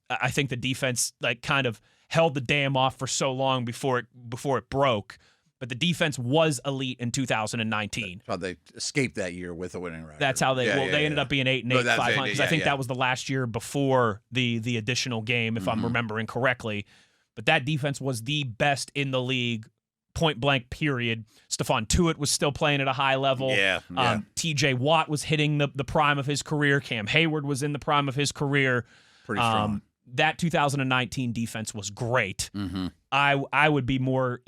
I think the defense kind of held the dam off for so long before it broke. But the defense was elite in 2019. That's how they escaped that year with a winning record. That's how they ended up being 8-8, 500. Because I think that was the last year before the additional game, if I'm remembering correctly. But that defense was the best in the league. Point blank, period. Stephon Tuitt was still playing at a high level. TJ Watt was hitting the prime of his career. Cam Hayward was in the prime of his career. Pretty strong. That 2019 defense was great. Mm-hmm. I would be more,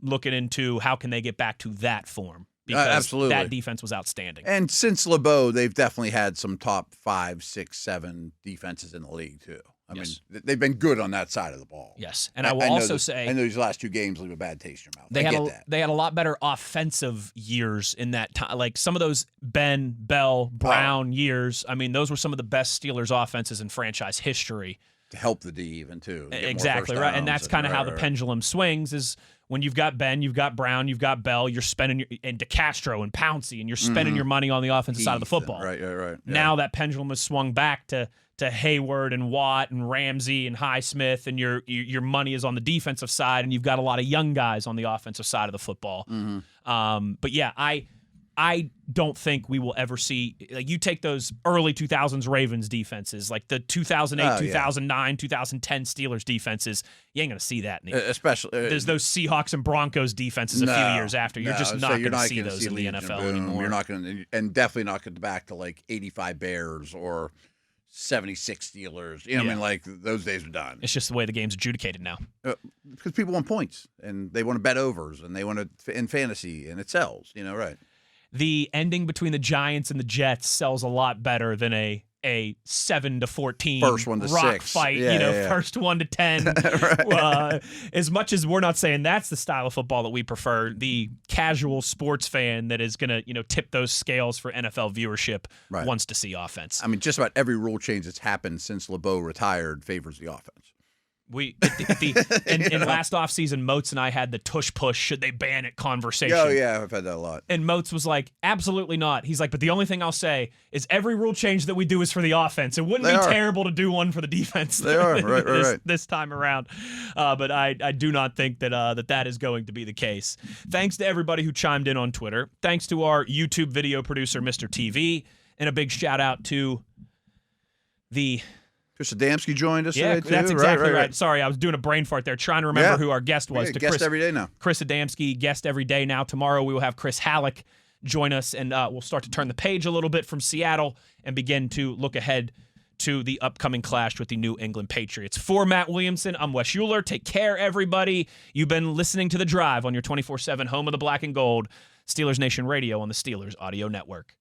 looking into how can they get back to that form. Because absolutely. That defense was outstanding. And since LeBeau, they've definitely had some top 5, 6, 7 defenses in the league, too. I mean, they've been good on that side of the ball. Yes, and I will also say, I know these last 2 games leave a bad taste in your mouth. They had a lot better offensive years in that time. Like some of those Ben, Bell, Brown years. I mean, those were some of the best Steelers offenses in franchise history. To help the D even too. Exactly right, and that's kind of how the pendulum swings. Is when you've got Ben, you've got Brown, you've got Bell, you're spending and DeCastro and Pouncey, and you're spending your money on the offensive side of the football. Right. Yeah. Now that pendulum has swung back to Hayward and Watt and Ramsey and Highsmith, and your money is on the defensive side, and you've got a lot of young guys on the offensive side of the football. Mm-hmm. But yeah, I don't think we will ever see, like, you take those early 2000s Ravens defenses, like the 2008, 2009, 2010 Steelers defenses. You ain't going to see that. Especially there's those Seahawks and Broncos defenses a few years after. You're just not going to see those in the NFL anymore. You're not going to, and definitely not going to back to like 85 Bears or 76 Steelers. You know what I mean? Like, those days are done. It's just the way the game's adjudicated now. Because people want points, and they want to bet overs, and they want to in fantasy, and it sells. Right. The ending between the Giants and the Jets sells a lot better than a 7-14 first 1 to rock 6 fight, first 1 to 10. Right. As much as we're not saying that's the style of football that we prefer, the casual sports fan that is going to, tip those scales for NFL viewership wants to see offense. I mean, just about every rule change that's happened since LeBeau retired favors the offense. In last offseason, Moats and I had the tush-push, should they ban it conversation. Oh, yeah, I've had that a lot. And Moats was like, absolutely not. He's like, but the only thing I'll say is every rule change that we do is for the offense. It wouldn't be terrible to do one for the defense this time around. But I do not think that is going to be the case. Thanks to everybody who chimed in on Twitter. Thanks to our YouTube video producer, Mr. TV. And a big shout-out to the... Chris Adamsky joined us today, too. That's exactly right. Sorry, I was doing a brain fart there, trying to remember who our guest was. Guest every day now. Chris Adamsky, guest every day now. Tomorrow we will have Chris Halleck join us, and we'll start to turn the page a little bit from Seattle and begin to look ahead to the upcoming clash with the New England Patriots. For Matt Williamson, I'm Wes Uhler. Take care, everybody. You've been listening to The Drive on your 24/7 home of the black and gold, Steelers Nation Radio on the Steelers Audio Network.